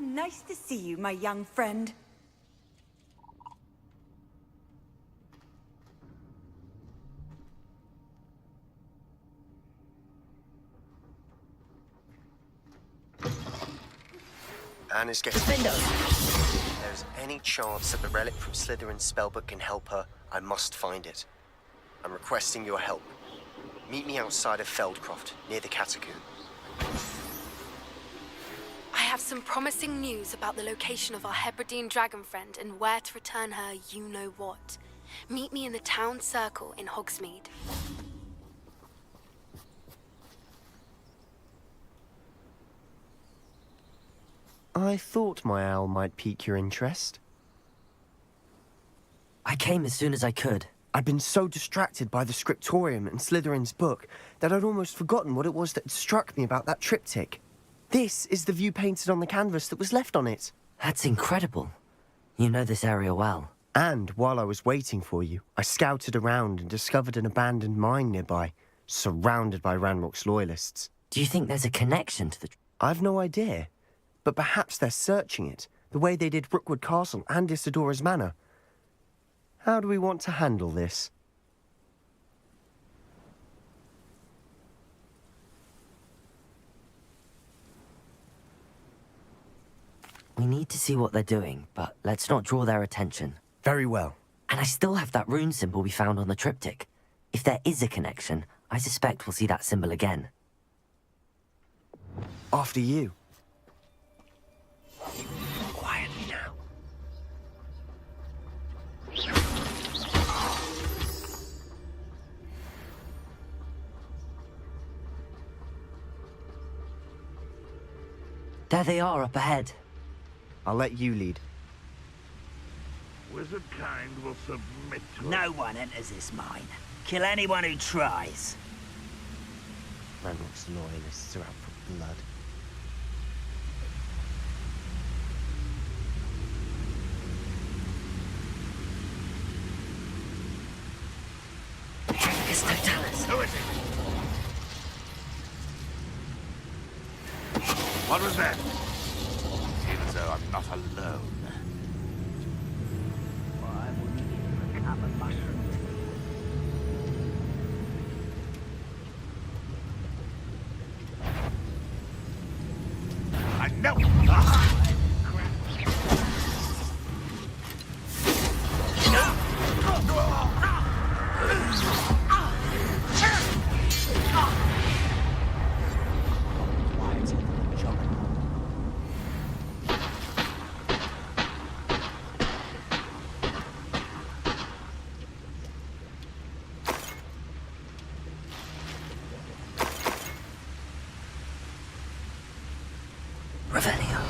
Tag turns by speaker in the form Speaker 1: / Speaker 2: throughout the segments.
Speaker 1: nice to see you, my young friend.
Speaker 2: Anna's getting... If there's any chance that the relic from Slytherin's spellbook can help her, I must find it. I'm requesting your help. Meet me outside of Feldcroft, near the Catacomb.
Speaker 3: I have some promising news about the location of our Hebridean dragon friend and where to return her you-know-what. Meet me in the town circle in Hogsmeade.
Speaker 2: I thought my owl might pique your interest.
Speaker 4: I came as soon as I could.
Speaker 2: I'd been so distracted by the scriptorium and Slytherin's book that I'd almost forgotten what it was that struck me about that triptych. This is the view painted on the canvas that was left on it.
Speaker 4: That's incredible. You know this area well.
Speaker 2: And while I was waiting for you, I scouted around and discovered an abandoned mine nearby, surrounded by Ranrock's loyalists.
Speaker 4: Do you think there's a connection to the...
Speaker 2: I've no idea, but perhaps they're searching it, the way they did Rookwood Castle and Isidora's Manor. How do we want to handle this?
Speaker 4: We need to see what they're doing, but let's not draw their attention.
Speaker 2: Very well.
Speaker 4: And I still have that rune symbol we found on the triptych. If there is a connection, I suspect we'll see that symbol again.
Speaker 2: After you.
Speaker 4: Quietly now. There they are up ahead.
Speaker 2: I'll let you lead.
Speaker 5: Wizard kind will submit to
Speaker 6: No one enters this mine. Kill anyone who tries.
Speaker 2: Ranrock's loyalists are out for blood.
Speaker 4: It's Totalis.
Speaker 5: Who is it? What was that? Seems though I'm not alone.
Speaker 6: Why wouldn't you become a mushroom?
Speaker 5: I know!
Speaker 4: Revelio.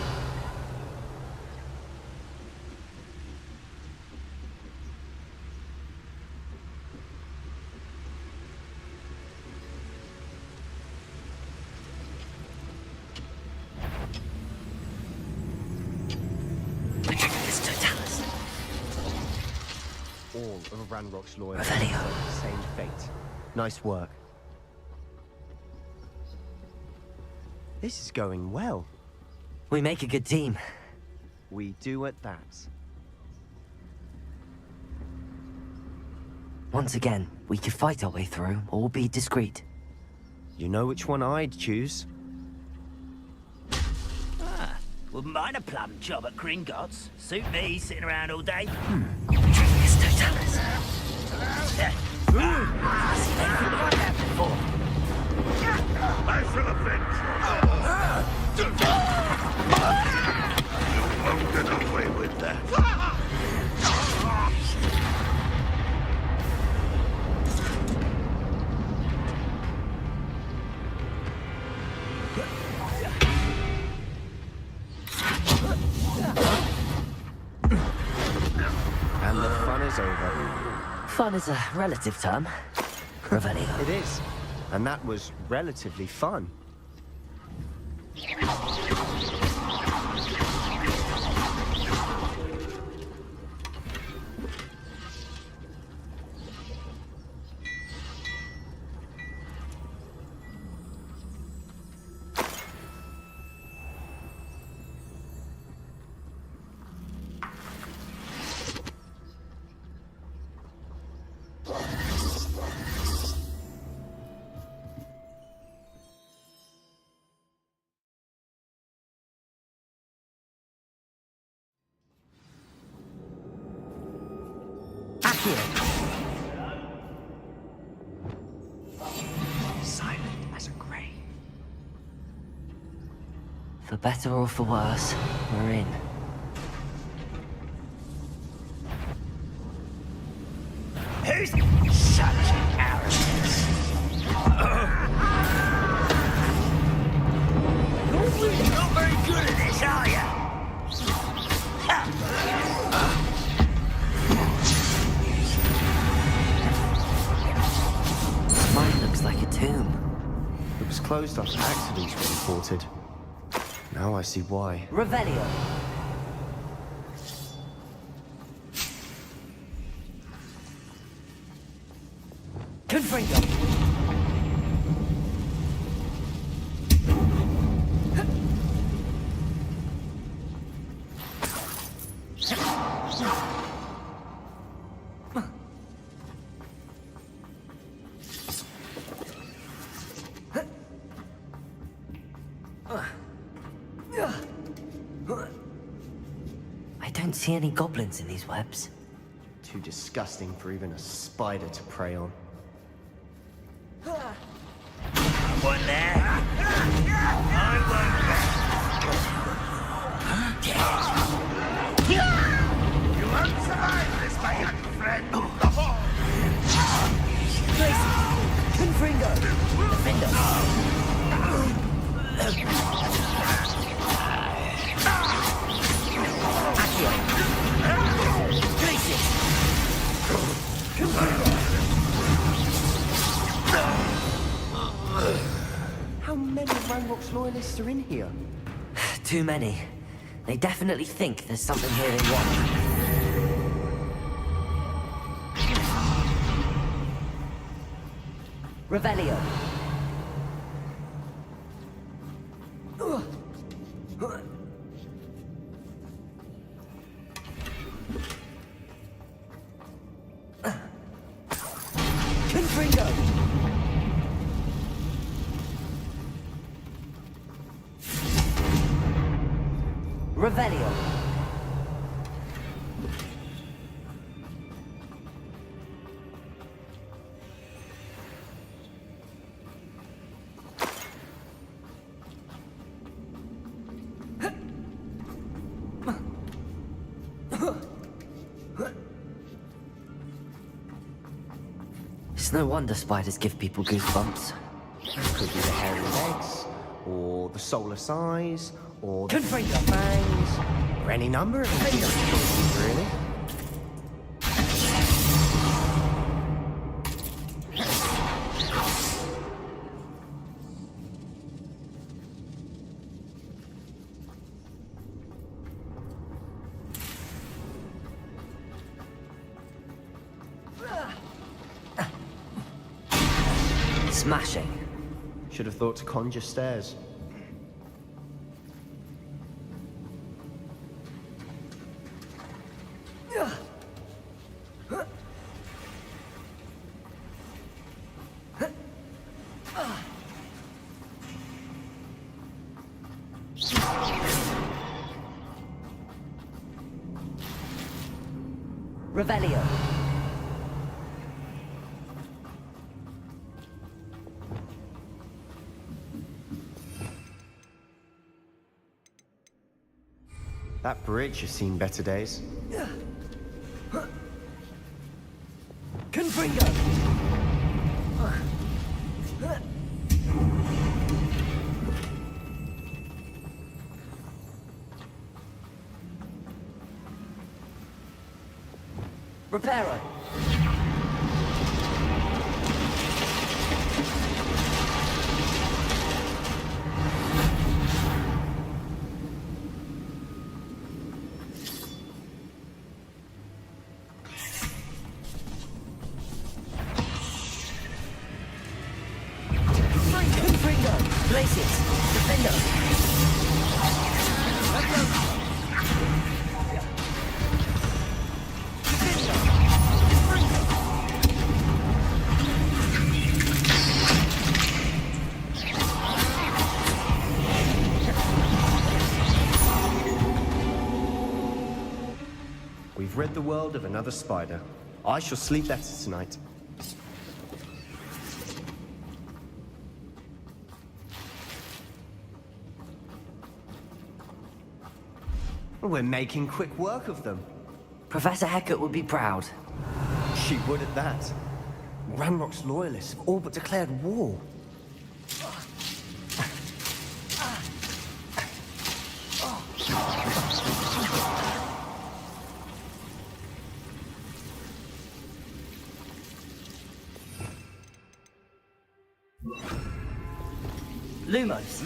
Speaker 4: It's Totalis.
Speaker 2: All of Ranrock's loyalists
Speaker 4: Revelio.
Speaker 2: have the same fate. Nice work. This is going well.
Speaker 4: We make a good team.
Speaker 2: We do at that.
Speaker 4: Once again, we could fight our way through, or be discreet.
Speaker 2: You know which one I'd choose?
Speaker 6: Wouldn't mind a plum job at Gringotts. Suit me, sitting around all day.
Speaker 4: It's Totalis.
Speaker 5: I shall avenge you. You won't get away with that.
Speaker 2: And the fun is over.
Speaker 4: Fun is a relative term. Revelio.
Speaker 2: It is. And that was relatively fun. Silent as a grave.
Speaker 4: For better or for worse, we're in.
Speaker 6: Who's such arrogance? You're really not very good at this, are you?
Speaker 4: Mine looks like a tomb.
Speaker 2: It was closed after accidents were reported. Now I see why.
Speaker 4: Revelio. Confringo. I don't see any goblins in these webs.
Speaker 2: Too disgusting for even a spider to prey on.
Speaker 6: One there. I won't. You won't survive this, my young friend.
Speaker 4: Confringo. Defender.
Speaker 2: How many Ranrock's loyalists are in here?
Speaker 4: Too many. They definitely think there's something here they want. Revelio. Confringo. Revelio. It's no wonder spiders give people goosebumps.
Speaker 2: Could be the hairy legs, or the soulless eyes, or the
Speaker 4: Confringo.
Speaker 2: fangs, or any number of things, really.
Speaker 4: Smashing.
Speaker 2: Should have thought to conjure stairs.
Speaker 4: Revelio.
Speaker 2: That bridge has seen better days.
Speaker 4: Confringo. Reparo. Confringo. Places. Defender.
Speaker 2: We've rid the world of another spider. I shall sleep better tonight. We're making quick work of them.
Speaker 4: Professor Hecat would be proud.
Speaker 2: She would at that. Ranrock's loyalists have all but declared war.
Speaker 4: Lumos.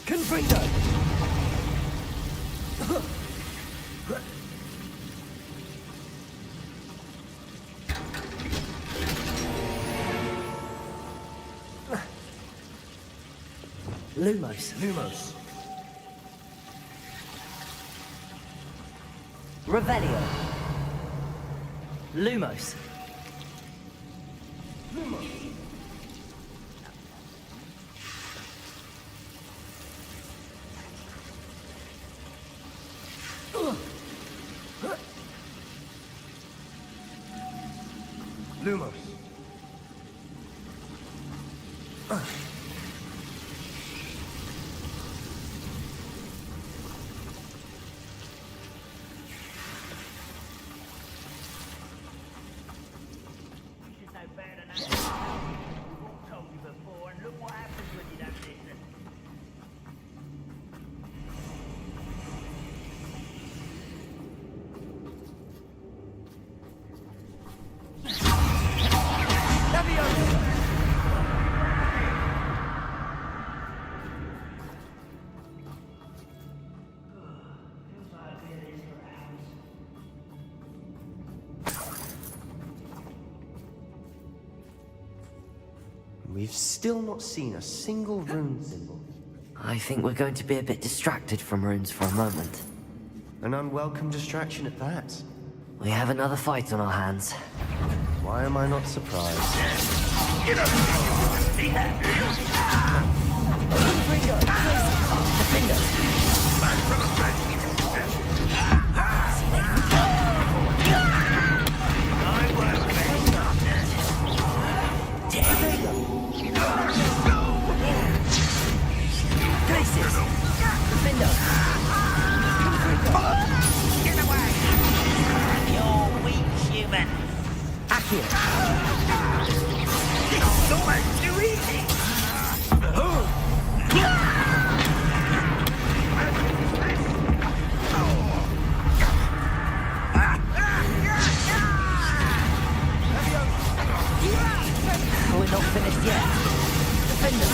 Speaker 2: Confringo!
Speaker 4: Lumos. Revelio. Lumos.
Speaker 2: Lumos. We've still not seen a single rune symbol.
Speaker 4: I think we're going to be a bit distracted from runes for a moment.
Speaker 2: An unwelcome distraction at that.
Speaker 4: We have another fight on our hands.
Speaker 2: Why am I not surprised?
Speaker 6: You're weak, human. It's almost too easy.
Speaker 4: We're not finished yet. Defend us.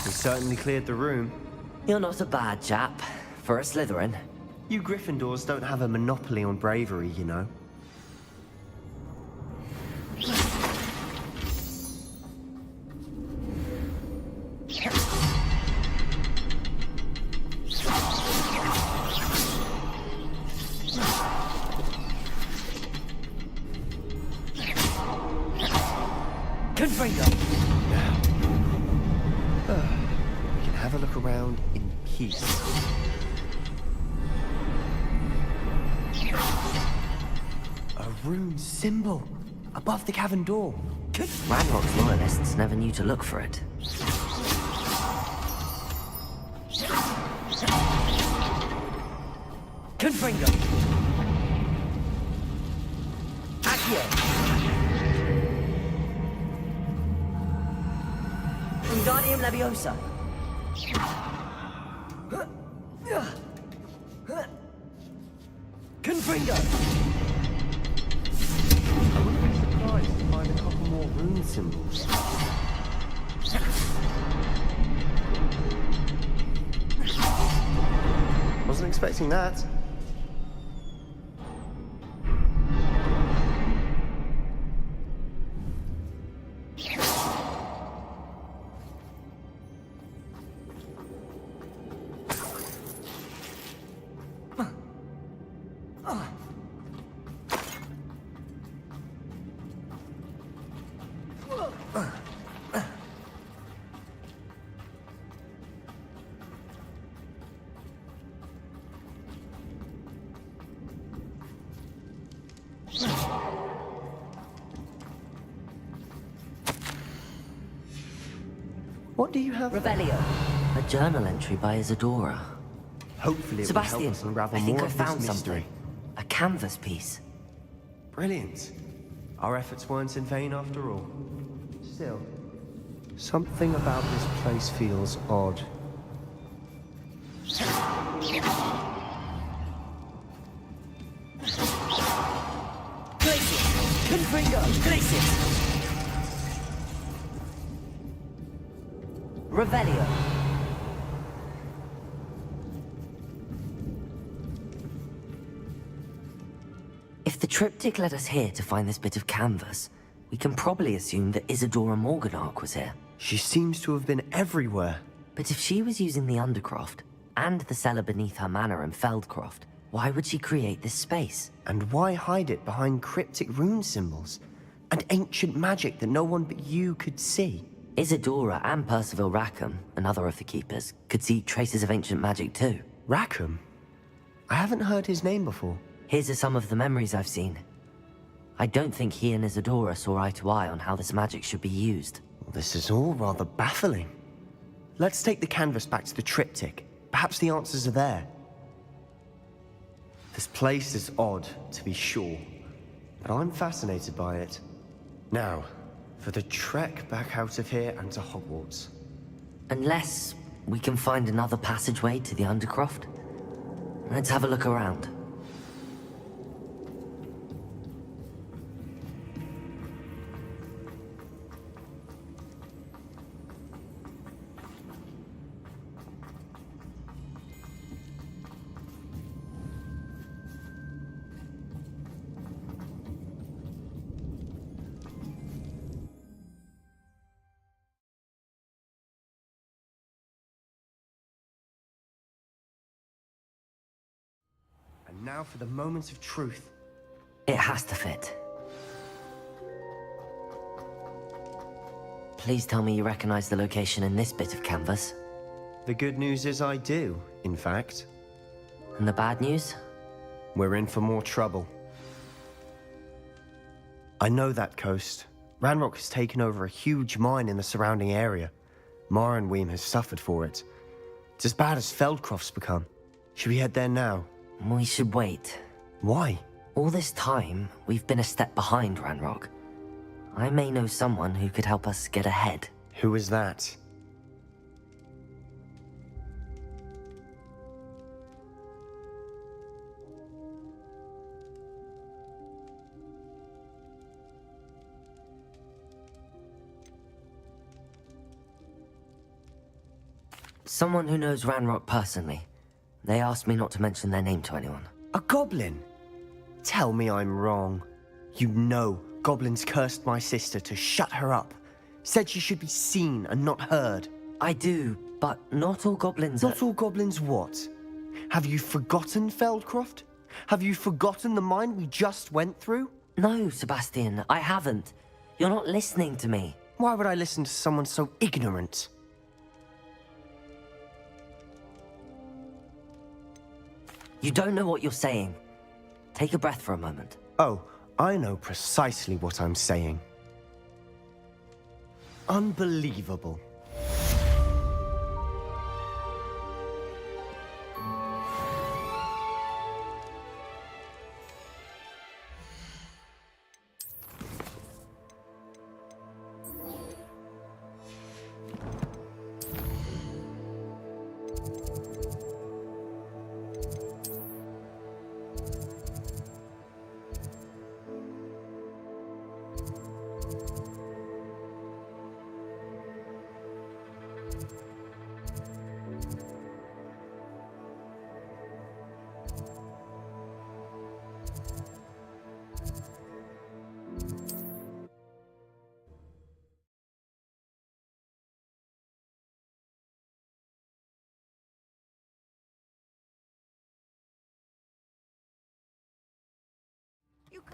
Speaker 2: Certainly cleared the room.
Speaker 4: You're not a bad chap. For a Slytherin.
Speaker 2: You Gryffindors don't have a monopoly on bravery, you know.
Speaker 6: Confringo!
Speaker 2: We can have a look around in peace. A rune symbol above the cavern door.
Speaker 4: Ranrock's loyalists never knew to look for it.
Speaker 6: Confringo! Accio! Wingardium Leviosa! Confringo!
Speaker 2: I wouldn't be surprised to find a couple more rune symbols. Wasn't expecting that. What do you have?
Speaker 6: Revelio.
Speaker 4: A journal entry by Isadora.
Speaker 2: Hopefully it will help
Speaker 4: Sebastian,
Speaker 2: us unravel
Speaker 4: I think
Speaker 2: more
Speaker 4: I
Speaker 2: of
Speaker 4: found
Speaker 2: this mystery.
Speaker 4: something. A canvas piece.
Speaker 2: Brilliant. Our efforts weren't in vain after all. Still, something about this place feels odd.
Speaker 6: Glacius! Confringo! Glacius! Revelio.
Speaker 4: If the triptych led us here to find this bit of canvas, we can probably assume that Isadora Morganark was here.
Speaker 2: She seems to have been everywhere.
Speaker 4: But if she was using the Undercroft, and the cellar beneath her manor in Feldcroft, why would she create this space?
Speaker 2: And why hide it behind cryptic rune symbols? And ancient magic that no one but you could see?
Speaker 4: Isadora and Percival Rackham, another of the Keepers, could see traces of ancient magic too.
Speaker 2: Rackham? I haven't heard his name before.
Speaker 4: Here's some of the memories I've seen. I don't think he and Isadora saw eye to eye on how this magic should be used.
Speaker 2: This is all rather baffling. Let's take the canvas back to the triptych. Perhaps the answers are there. This place is odd, to be sure, but I'm fascinated by it. Now, for the trek back out of here and to Hogwarts.
Speaker 4: Unless we can find another passageway to the Undercroft. Let's have a look around.
Speaker 2: And now for the moment of truth.
Speaker 4: It has to fit. Please tell me you recognize the location in this bit of canvas.
Speaker 2: The good news is I do, in fact.
Speaker 4: And the bad news?
Speaker 2: We're in for more trouble. I know that coast. Ranrock has taken over a huge mine in the surrounding area. Mornweem has suffered for it. It's as bad as Feldcroft's become. Should we head there now?
Speaker 4: We should wait.
Speaker 2: Why?
Speaker 4: All this time, we've been a step behind Ranrock. I may know someone who could help us get ahead.
Speaker 2: Who is that?
Speaker 4: Someone who knows Ranrock personally. They asked me not to mention their name to anyone.
Speaker 2: A goblin? Tell me I'm wrong. You know goblins cursed my sister to shut her up. Said she should be seen and not heard.
Speaker 4: I do, but not all goblins
Speaker 2: Not all goblins what? Have you forgotten Feldcroft? Have you forgotten the mine we just went through?
Speaker 4: No, Sebastian, I haven't. You're not listening to me.
Speaker 2: Why would I listen to someone so ignorant?
Speaker 4: You don't know what you're saying. Take a breath for a moment.
Speaker 2: Oh, I know precisely what I'm saying. Unbelievable.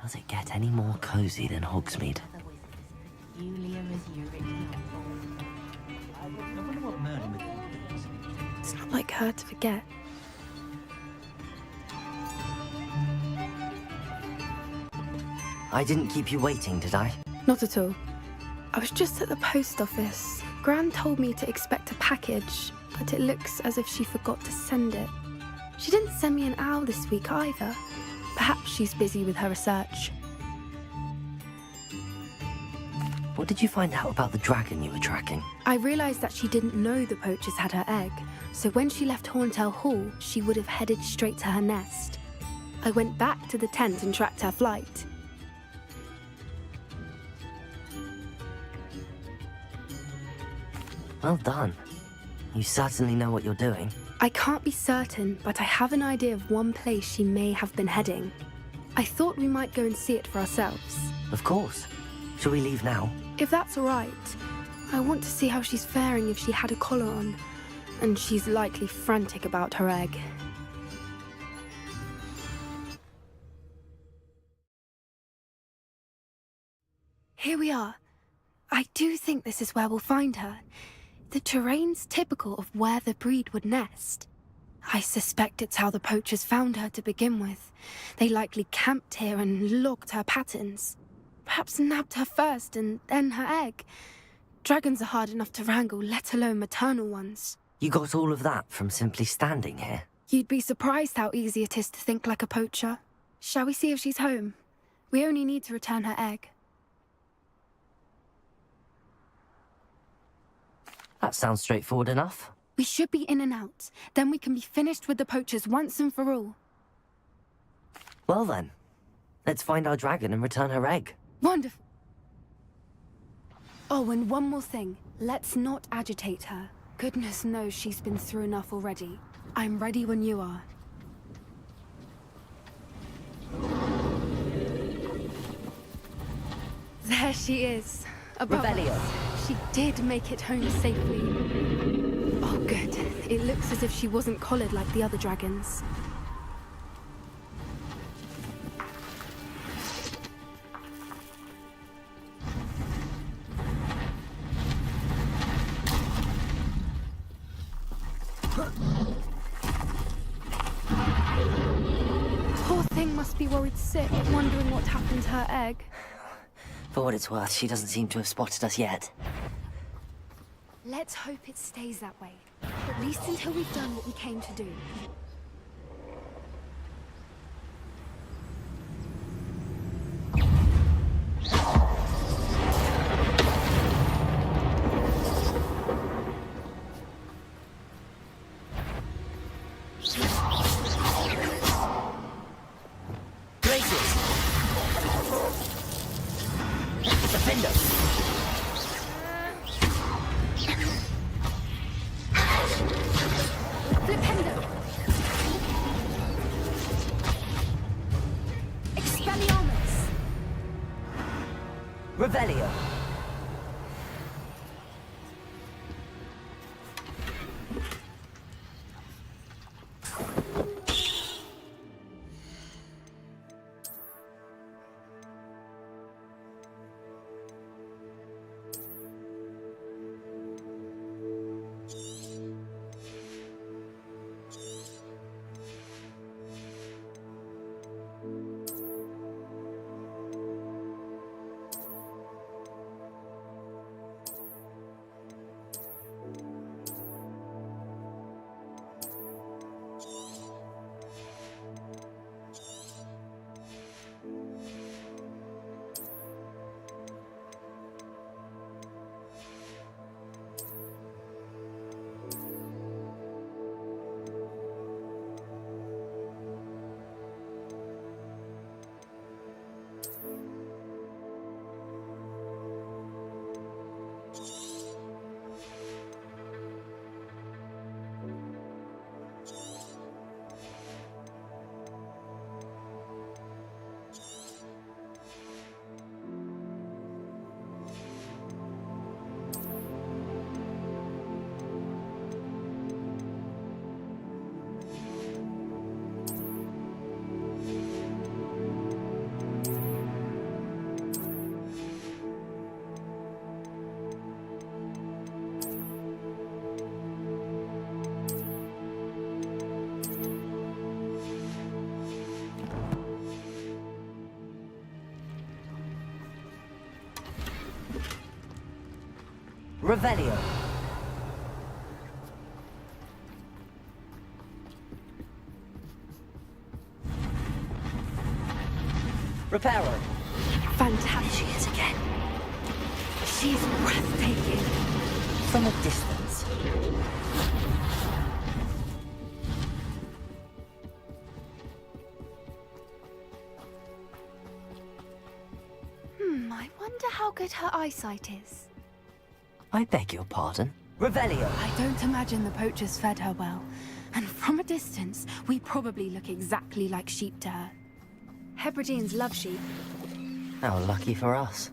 Speaker 4: Does it get any more cozy than Hogsmeade?
Speaker 6: I wonder what Merlin would think.
Speaker 3: It's not like her to forget.
Speaker 4: I didn't keep you waiting, did I?
Speaker 3: Not at all. I was just at the post office. Gran told me to expect a package, but it looks as if she forgot to send it. She didn't send me an owl this week either. Perhaps she's busy with her research.
Speaker 4: What did you find out about the dragon you were tracking?
Speaker 3: I realised that she didn't know the poachers had her egg, so when she left Horntail Hall, she would have headed straight to her nest. I went back to the tent and tracked her flight.
Speaker 4: Well done. You certainly know what you're doing.
Speaker 3: I can't be certain, but I have an idea of one place she may have been heading. I thought we might go and see it for ourselves.
Speaker 4: Of course. Shall we leave now?
Speaker 3: If that's all right, I want to see how she's faring if she had a collar on. And she's likely frantic about her egg. Here we are. I do think this is where we'll find her. The terrain's typical of where the breed would nest. I suspect it's how the poachers found her to begin with. They likely camped here and logged her patterns. Perhaps nabbed her first and then her egg. Dragons are hard enough to wrangle, let alone maternal ones.
Speaker 4: You got all of that from simply standing here?
Speaker 3: You'd be surprised how easy it is to think like a poacher. Shall we see if she's home? We only need to return her egg.
Speaker 4: That sounds straightforward enough.
Speaker 3: We should be in and out. Then we can be finished with the poachers once and for all.
Speaker 4: Well then, let's find our dragon and return her egg.
Speaker 3: Wonderful. Oh, and one more thing. Let's not agitate her. Goodness knows she's been through enough already. I'm ready when you are. There she is. Above us. She did make it home safely. Oh, good. It looks as if she wasn't collared like the other dragons. Poor thing must be worried sick, wondering what happened to her egg.
Speaker 4: For what it's worth, she doesn't seem to have spotted us yet.
Speaker 3: Let's hope it stays that way. At least until we've done what we came to do.
Speaker 4: Revelio. Revelio. Reparo.
Speaker 3: Fantastic. She is again. She's breathtaking.
Speaker 4: From a distance.
Speaker 3: I wonder how good her eyesight is.
Speaker 4: I beg your pardon? Revelio.
Speaker 3: I don't imagine the poachers fed her well. And from a distance, we probably look exactly like sheep to her. Hebrideans love sheep.
Speaker 4: How lucky for us.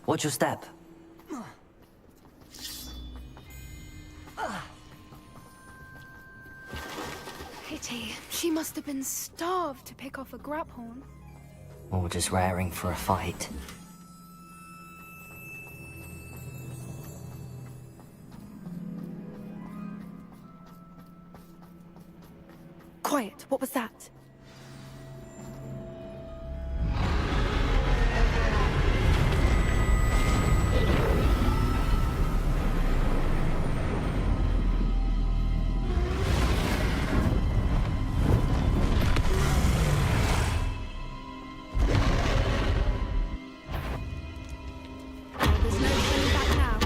Speaker 4: Watch your step.
Speaker 3: Pity. She must have been starved to pick off a graphorn.
Speaker 4: Or just raring for a fight.
Speaker 3: Quiet, what was that? There's no turning back now.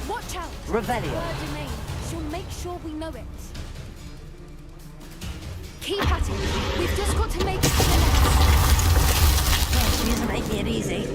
Speaker 3: Watch out!
Speaker 4: Revelio.
Speaker 3: Her domain. She'll make sure we know it. Keep at it. We've just got to make it to the nest.
Speaker 4: She isn't making it easy.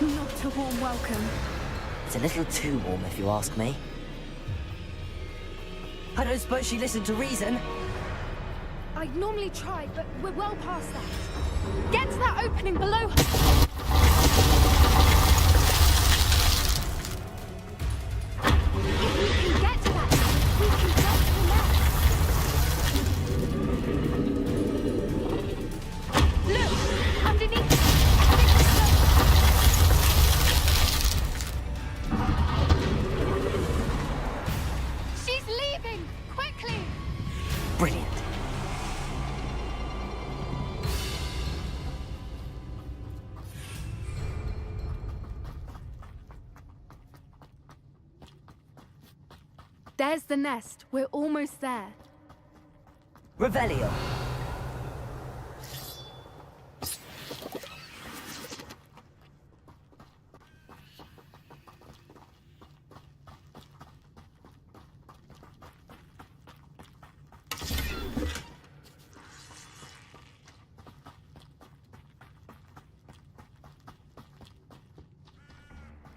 Speaker 3: Not a warm welcome.
Speaker 4: It's a little too warm, if you ask me. I don't suppose she listened to reason.
Speaker 3: I'd normally try, but we're well past that. Get to that opening below her. If we can get to that, we can get to the nest. Look! Underneath! She's leaving! Quickly!
Speaker 4: Brilliant.
Speaker 3: There's the nest. We're almost there.
Speaker 4: Revelio.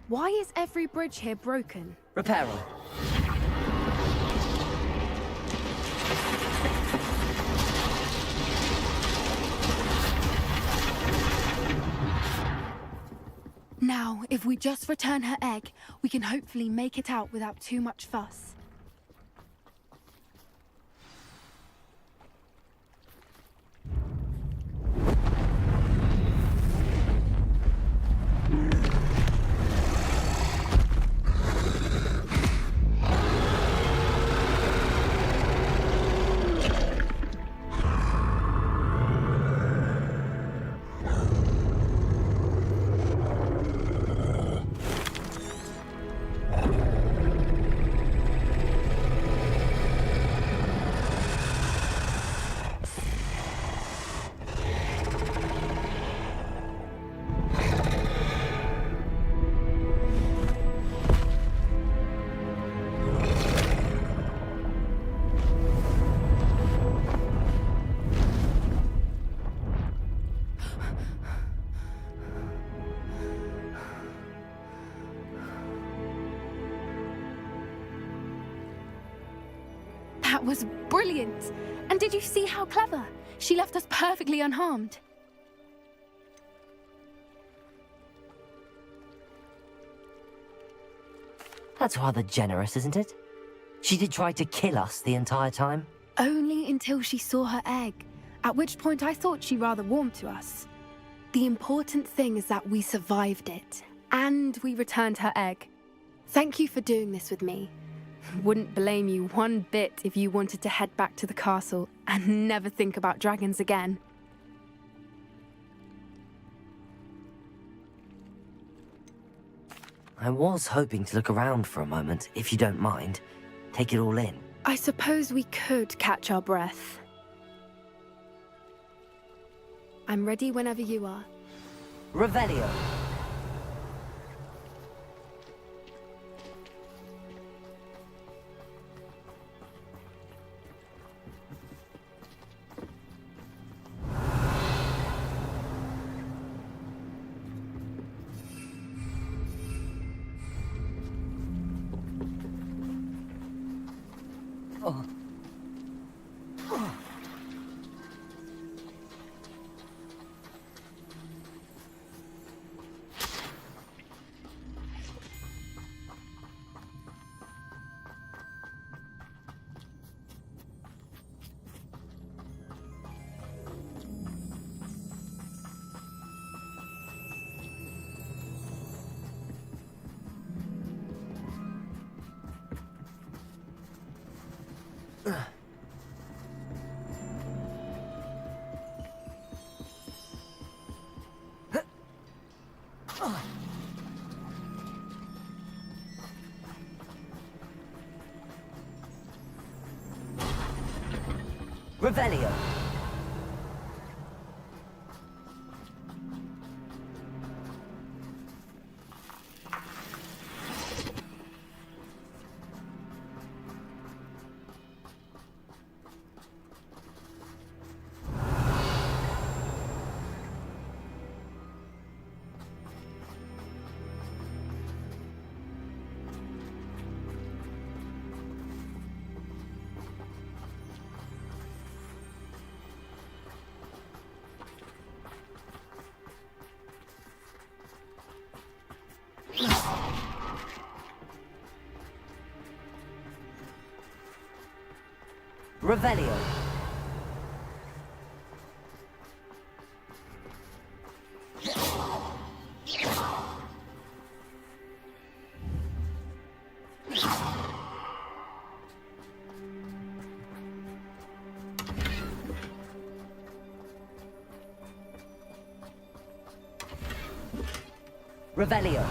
Speaker 3: Why is every bridge here broken?
Speaker 4: Reparo.
Speaker 3: Now, if we just return her egg, we can hopefully make it out without too much fuss. That was brilliant. And did you see how clever? She left us perfectly unharmed.
Speaker 4: That's rather generous, isn't it? She did try to kill us the entire time.
Speaker 3: Only until she saw her egg, at which point I thought she rather warmed to us. The important thing is that we survived it, and we returned her egg. Thank you for doing this with me. Wouldn't blame you one bit if you wanted to head back to the castle and never think about dragons again.
Speaker 4: I was hoping to look around for a moment, if you don't mind. Take it all in.
Speaker 3: I suppose we could catch our breath. I'm ready whenever you are.
Speaker 4: Revelio. Revelio. Revelio. Revelio.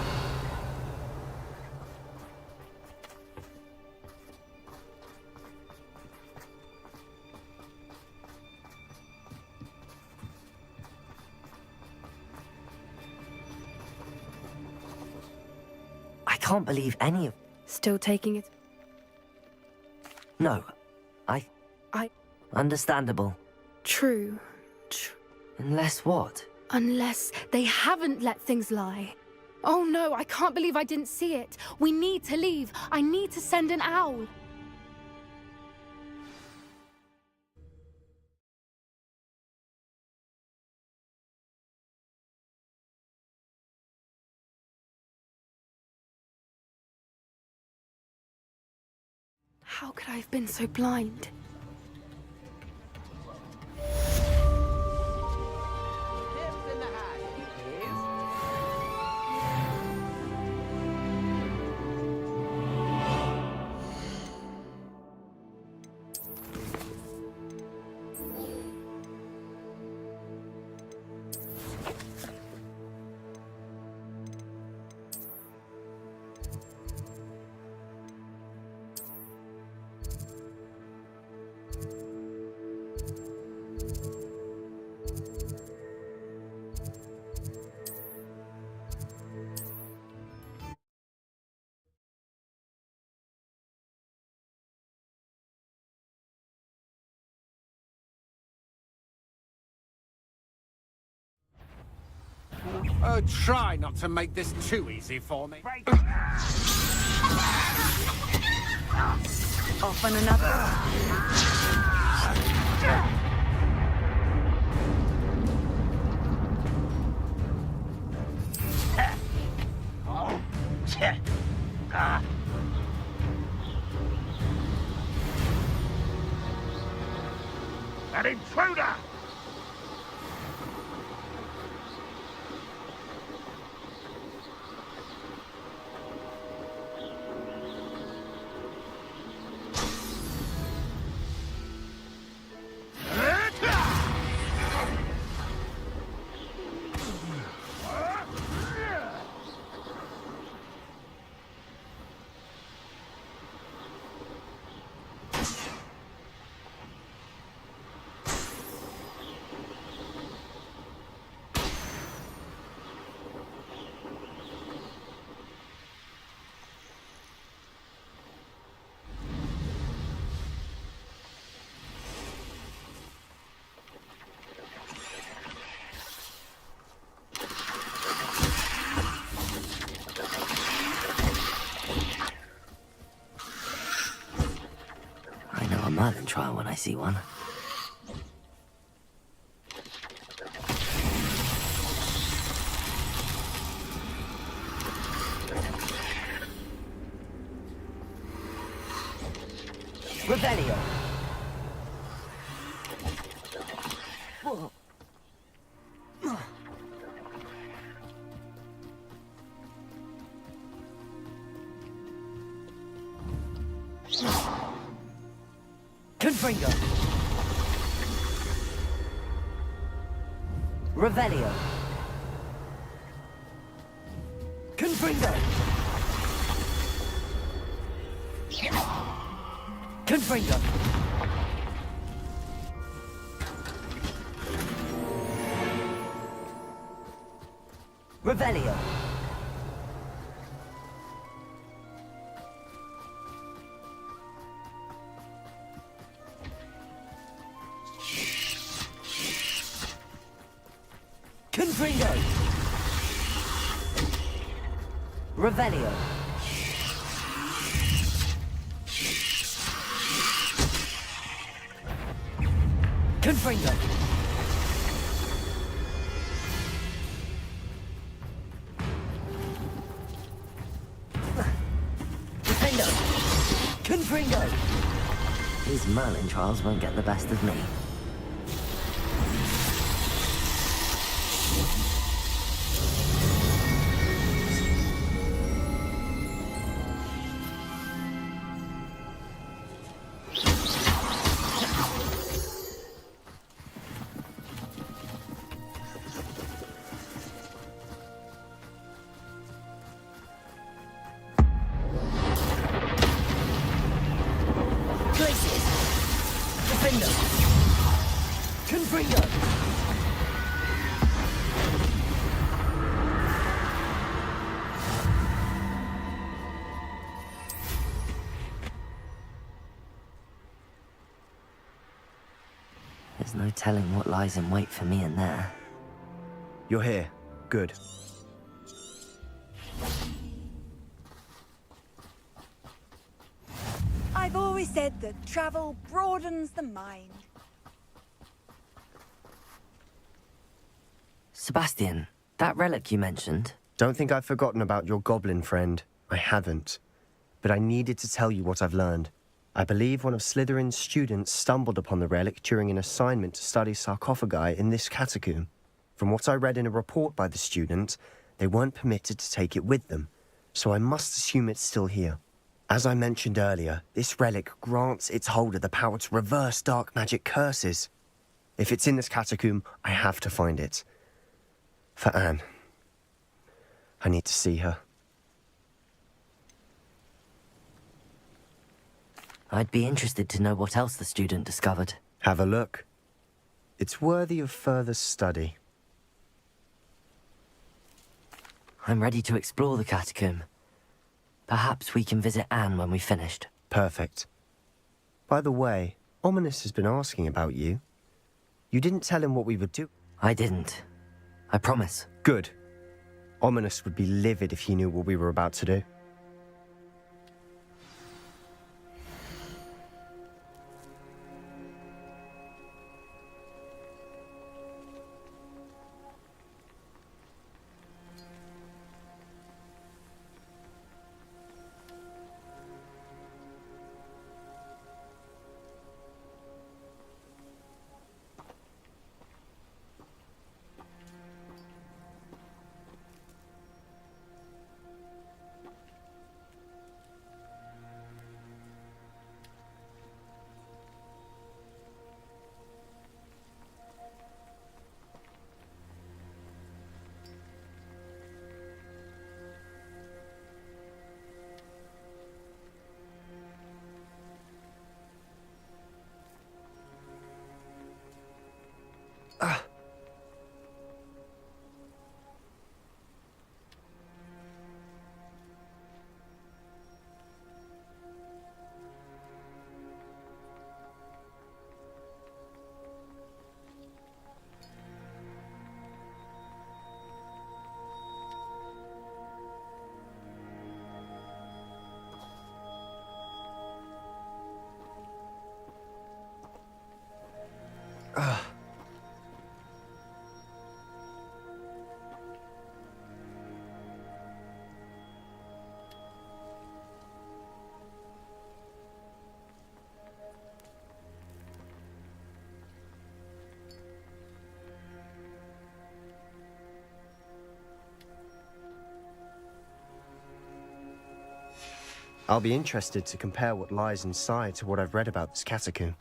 Speaker 4: I can't believe any of...
Speaker 3: Still taking it?
Speaker 4: No.
Speaker 3: I...
Speaker 4: Understandable.
Speaker 3: True.
Speaker 4: Unless what?
Speaker 3: Unless they haven't let things lie. Oh no, I can't believe I didn't see it. We need to leave. I need to send an owl. How could I have been so blind?
Speaker 7: Oh, try not to make this too easy for me.
Speaker 1: Off on another.
Speaker 5: An intruder!
Speaker 4: A Merlin trial when I see one. Revelio. Whoa. Confringo. Revelio. Confringo. Confringo. Revelio. Confringo. Revelio. Confringo. Defendo. Confringo. These Merlin trials won't get the best of me. There's no telling what lies in wait for me in there.
Speaker 2: You're here. Good.
Speaker 1: I've always said that travel broadens the mind.
Speaker 4: Sebastian, that relic you mentioned.
Speaker 2: Don't think I've forgotten about your goblin friend. I haven't. But I needed to tell you what I've learned. I believe one of Slytherin's students stumbled upon the relic during an assignment to study sarcophagi in this catacomb. From what I read in a report by the student, they weren't permitted to take it with them, so I must assume it's still here. As I mentioned earlier, this relic grants its holder the power to reverse dark magic curses. If it's in this catacomb, I have to find it. For Anne. I need to see her.
Speaker 4: I'd be interested to know what else the student discovered.
Speaker 2: Have a look. It's worthy of further study.
Speaker 4: I'm ready to explore the catacomb. Perhaps we can visit Anne when we've finished.
Speaker 2: Perfect. By the way, Ominous has been asking about you. You didn't tell him what we would do.
Speaker 4: I didn't. I promise.
Speaker 2: Good. Ominous would be livid if he knew what we were about to do. I'll be interested to compare what lies inside to what I've read about this catacomb.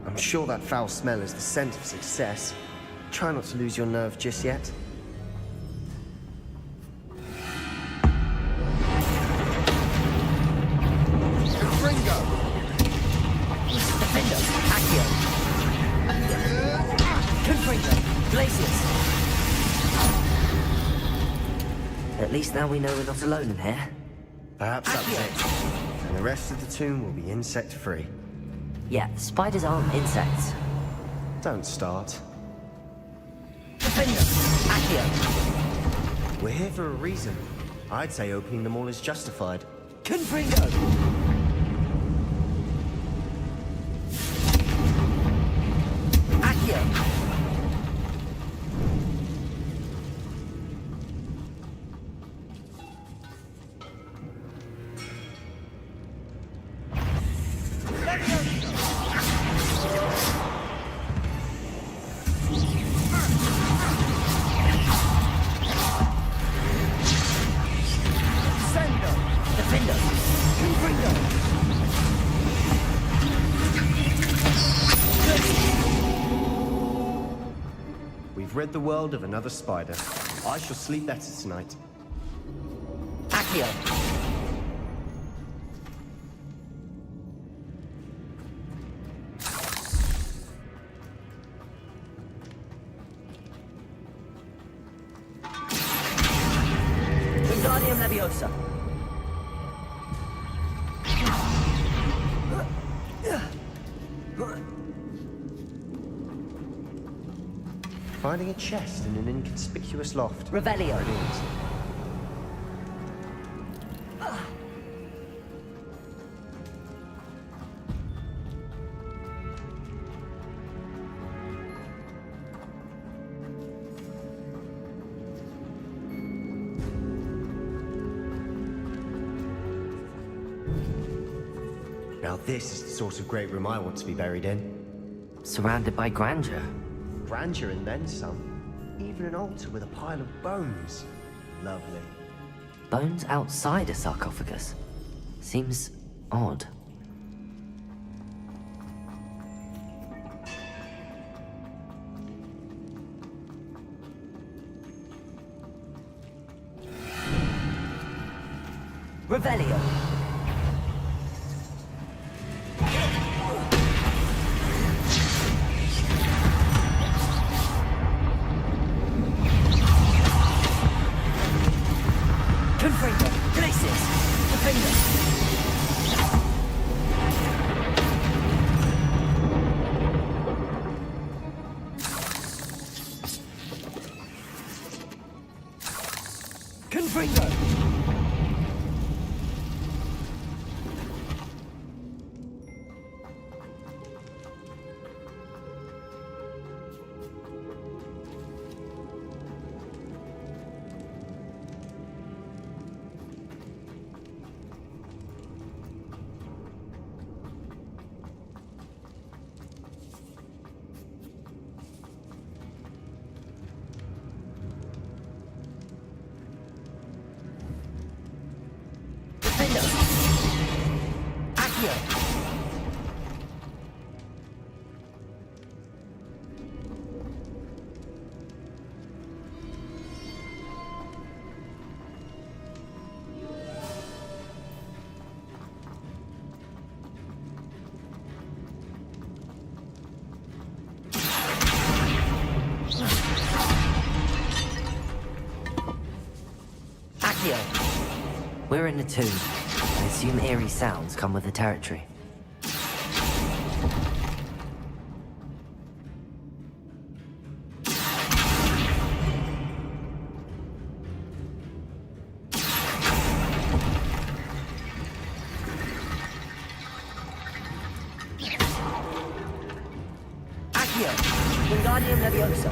Speaker 2: I'm sure that foul smell is the scent of success. Try not to lose your nerve just yet.
Speaker 7: Ringo!
Speaker 4: Defender, Accio. Confringo, Glacius. At least now we know we're not alone in here.
Speaker 2: Perhaps that's it. And the rest of the tomb will be insect-free.
Speaker 4: Yeah, spiders aren't insects.
Speaker 2: Don't start.
Speaker 4: Defender, Accio.
Speaker 2: We're here for a reason. I'd say opening them all is justified.
Speaker 4: Confringo. Accio.
Speaker 2: We've rid the world of another spider. I shall sleep better tonight.
Speaker 4: Accio. Wingardium Leviosa.
Speaker 2: Finding a chest in an inconspicuous loft.
Speaker 4: Revelio.
Speaker 2: There it is. Now this is the sort of great room I want to be buried in.
Speaker 4: Surrounded by grandeur.
Speaker 2: Grandeur and then some. Even an altar with a pile of bones. Lovely.
Speaker 4: Bones outside a sarcophagus. Seems odd. Revelio. Confringo. Glacius. Defender. Confringo. We're in the tomb. I assume eerie sounds come with the territory.
Speaker 6: Accio! Wingardium Leviosa!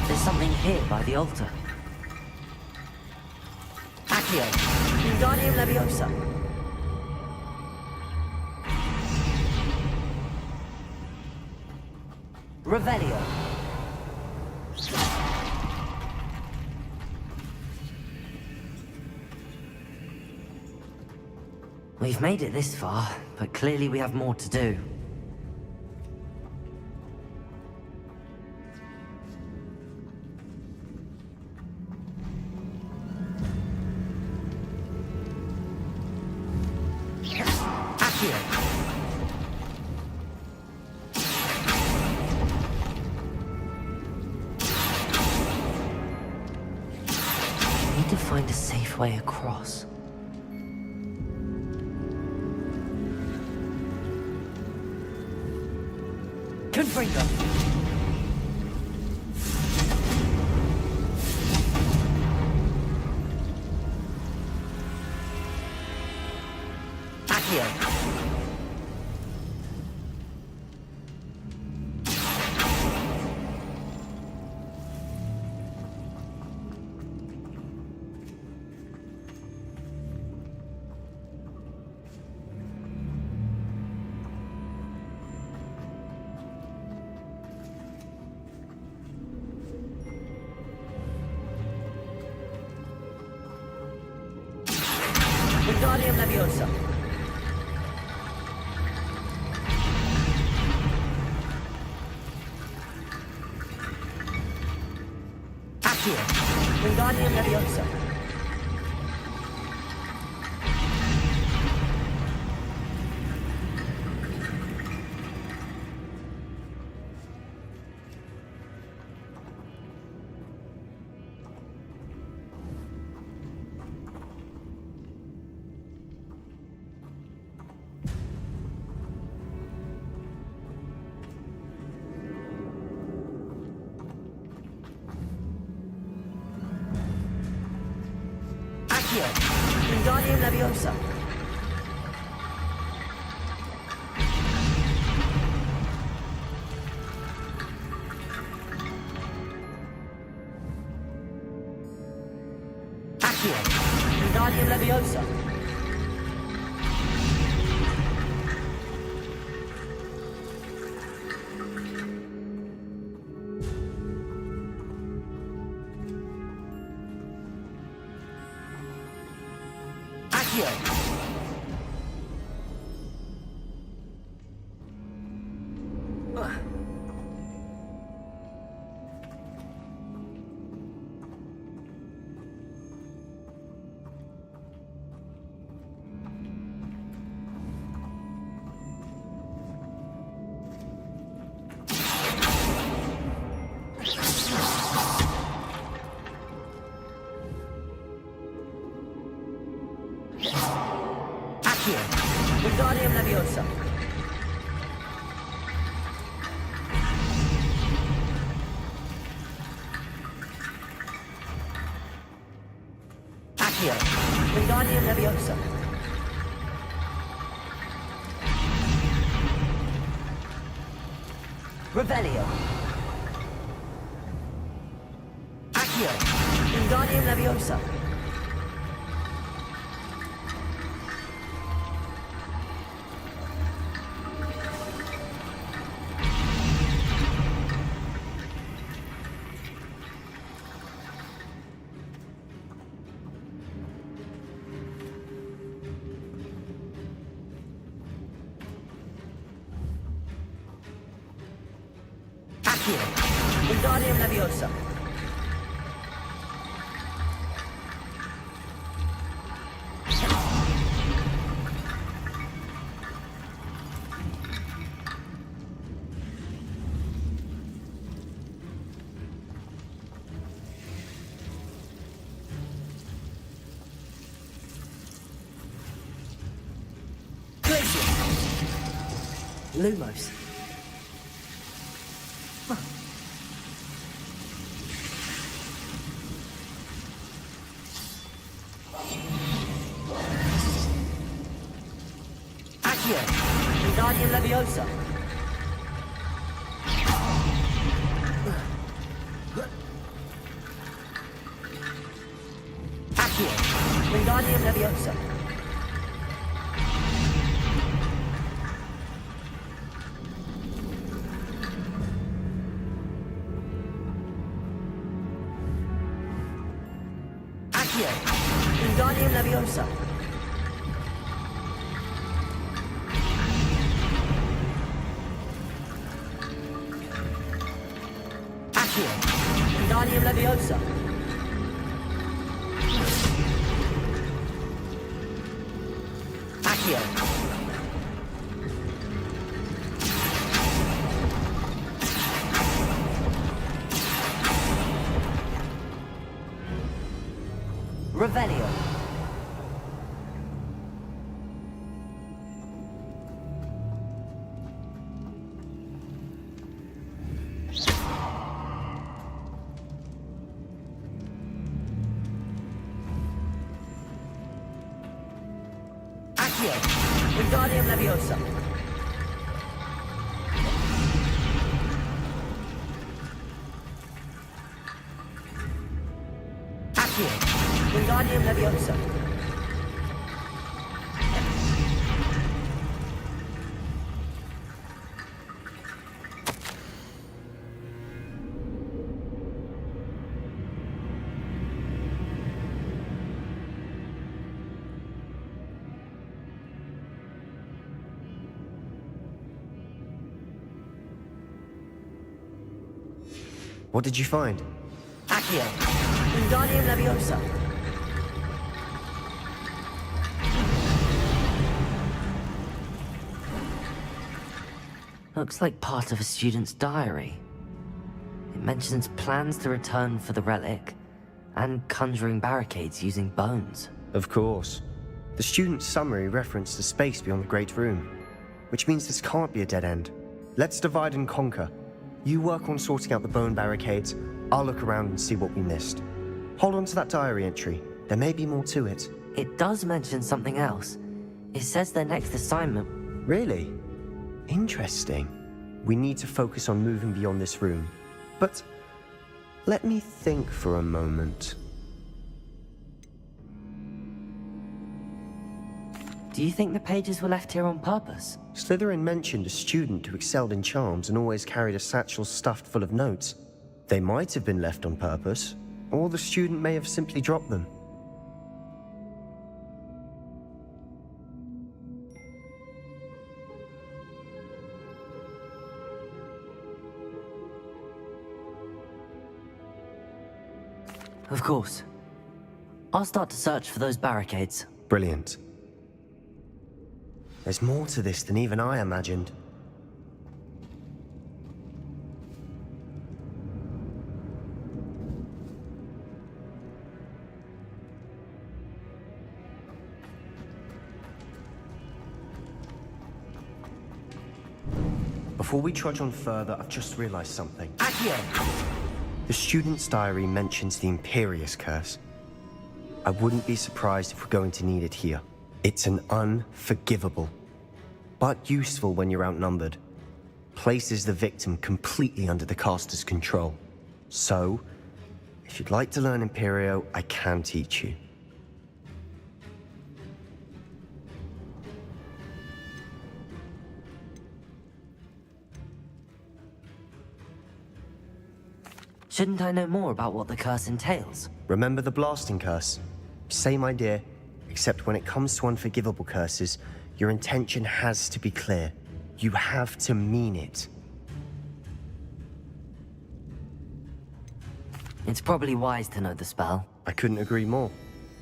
Speaker 4: There's something here by the altar.
Speaker 6: Accio! Wingardium Leviosa!
Speaker 4: Revelio. We've made it this far, but clearly we have more to do.
Speaker 6: Accio!
Speaker 4: Need to find a safe way across.
Speaker 6: Confringo! Accio! Wingardium Leviosa! Accio! Wingardium Leviosa! Accio! Wingardium Leviosa! Accio! Wingardium Leviosa! Accio! Accio! Wingardium Leviosa! Accio! Wingardium Leviosa! Revelio! Accio! Wingardium Leviosa! Accio! Wingardium Leviosa!
Speaker 4: Lumos. Accio! Wingardium Leviosa! Accio! Wingardium Leviosa! Accio! Wingardium Leviosa! Accio! Wingardium Leviosa! Accio! Revelio. Accio. Wingardium Leviosa. Accio. Wingardium Leviosa.
Speaker 2: What did you find?
Speaker 4: Accio. Wingardium Leviosa. Looks like part of a student's diary. It mentions plans to return for the relic and conjuring barricades using bones.
Speaker 2: Of course. The student's summary referenced a space beyond the Great Room, which means this can't be a dead end. Let's divide and conquer. You work on sorting out the bone barricades, I'll look around and see what we missed. Hold on to that diary entry. There may be more to it.
Speaker 4: It does mention something else. It says their next assignment...
Speaker 2: Really? Interesting. We need to focus on moving beyond this room. But let me think for a moment.
Speaker 4: Do you think the pages were left here on purpose?
Speaker 2: Slytherin mentioned a student who excelled in charms and always carried a satchel stuffed full of notes. They might have been left on purpose, or the student may have simply dropped them.
Speaker 4: Of course. I'll start to search for those barricades.
Speaker 2: Brilliant. There's more to this than even I imagined. Before we trudge on further, I've just realized something.
Speaker 4: Accio!
Speaker 2: The student's diary mentions the Imperious Curse. I wouldn't be surprised if we're going to need it here. It's an unforgivable, but useful when you're outnumbered. Places the victim completely under the caster's control. So, if you'd like to learn Imperio, I can teach you.
Speaker 4: Shouldn't I know more about what the curse entails?
Speaker 2: Remember the blasting curse? Same idea, except when it comes to unforgivable curses, your intention has to be clear. You have to mean it.
Speaker 4: It's probably wise to know the spell.
Speaker 2: I couldn't agree more.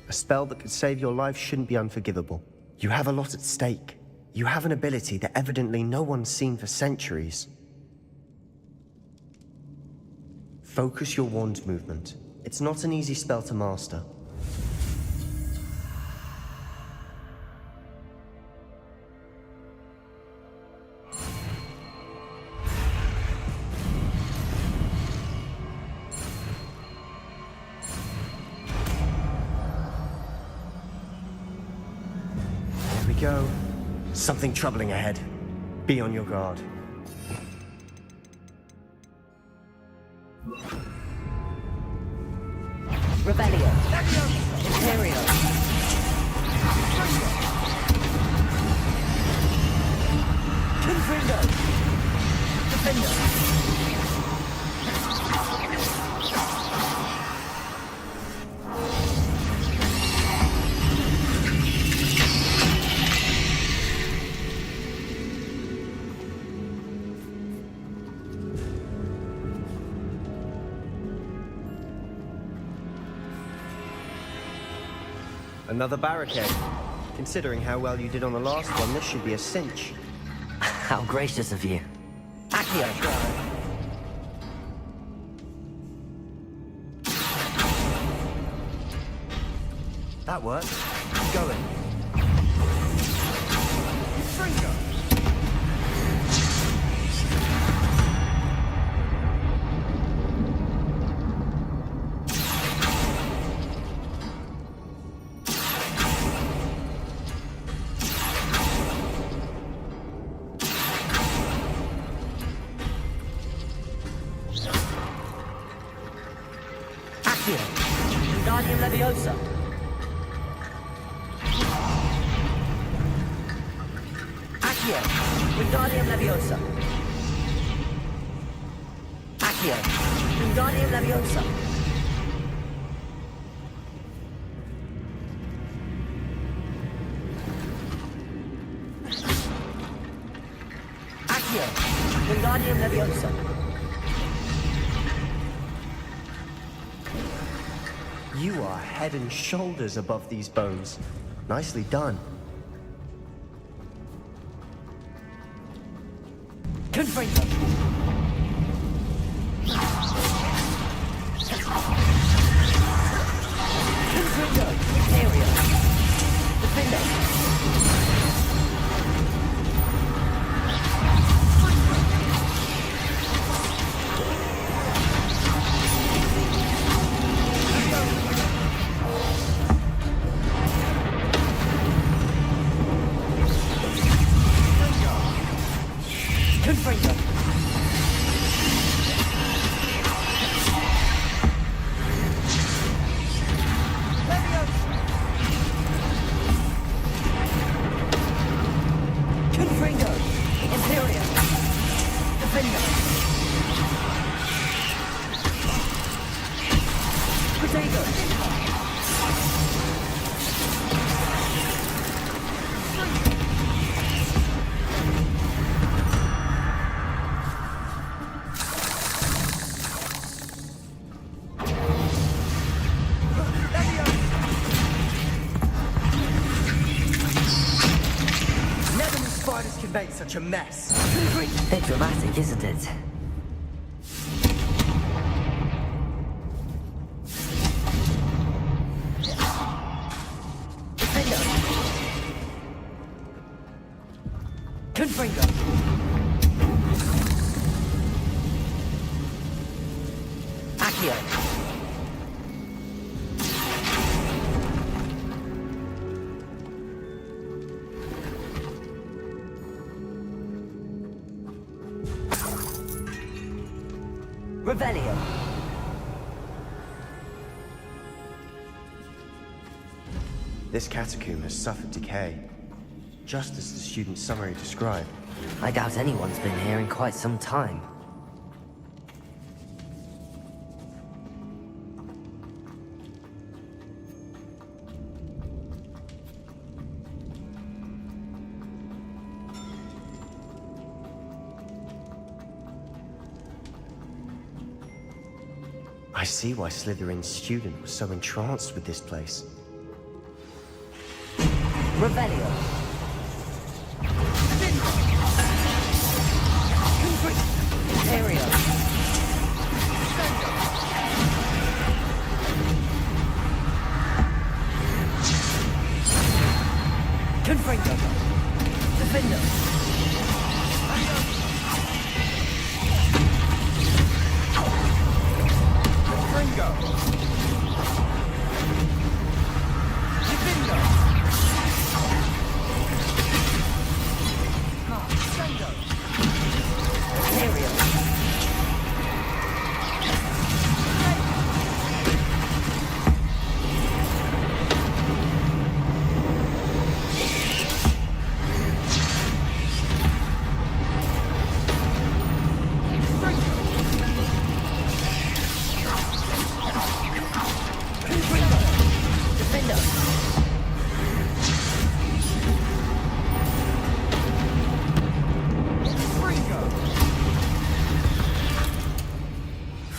Speaker 2: A spell that could save your life shouldn't be unforgivable. You have a lot at stake. You have an ability that evidently no one's seen for centuries. Focus your wand movement. It's not an easy spell to master. we go. Something troubling ahead. Be on your guard.
Speaker 6: Revelio. Imperio. Confringo. Defender.
Speaker 2: Another barricade. Considering how well you did on the last one, this should be a cinch.
Speaker 4: How gracious of you.
Speaker 6: Accio.
Speaker 2: That worked. Keep going.
Speaker 6: Accio. Wingardium Leviosa. Accio. Wingardium Leviosa. Accio. Wingardium Leviosa. Accio. Wingardium Leviosa.
Speaker 2: You are head and shoulders above these bones. Nicely done.
Speaker 6: Confringo. Confringo. Imperio. Defender. Confringo. Confringo. Imperio. Defender. Protego.
Speaker 2: Never knew spiders could make such a mess.
Speaker 4: Bit dramatic, isn't it?
Speaker 6: Defender. Confringo. Accio. Revelio.
Speaker 2: This catacomb has suffered decay, just as the student summary described.
Speaker 4: I doubt anyone's been here in quite some time.
Speaker 2: I see why Slytherin's student was so entranced with this place.
Speaker 6: Revelio. Imperio. Confringo. Defender. Confringo. Defender.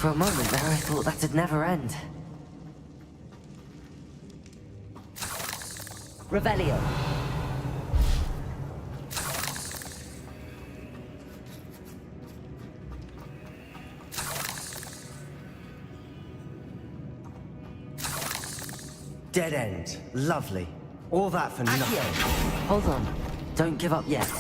Speaker 4: For a moment there, I thought that'd never end. Revelio.
Speaker 2: Dead end. Lovely. All that for nothing.
Speaker 4: Hold on. Don't give up yet.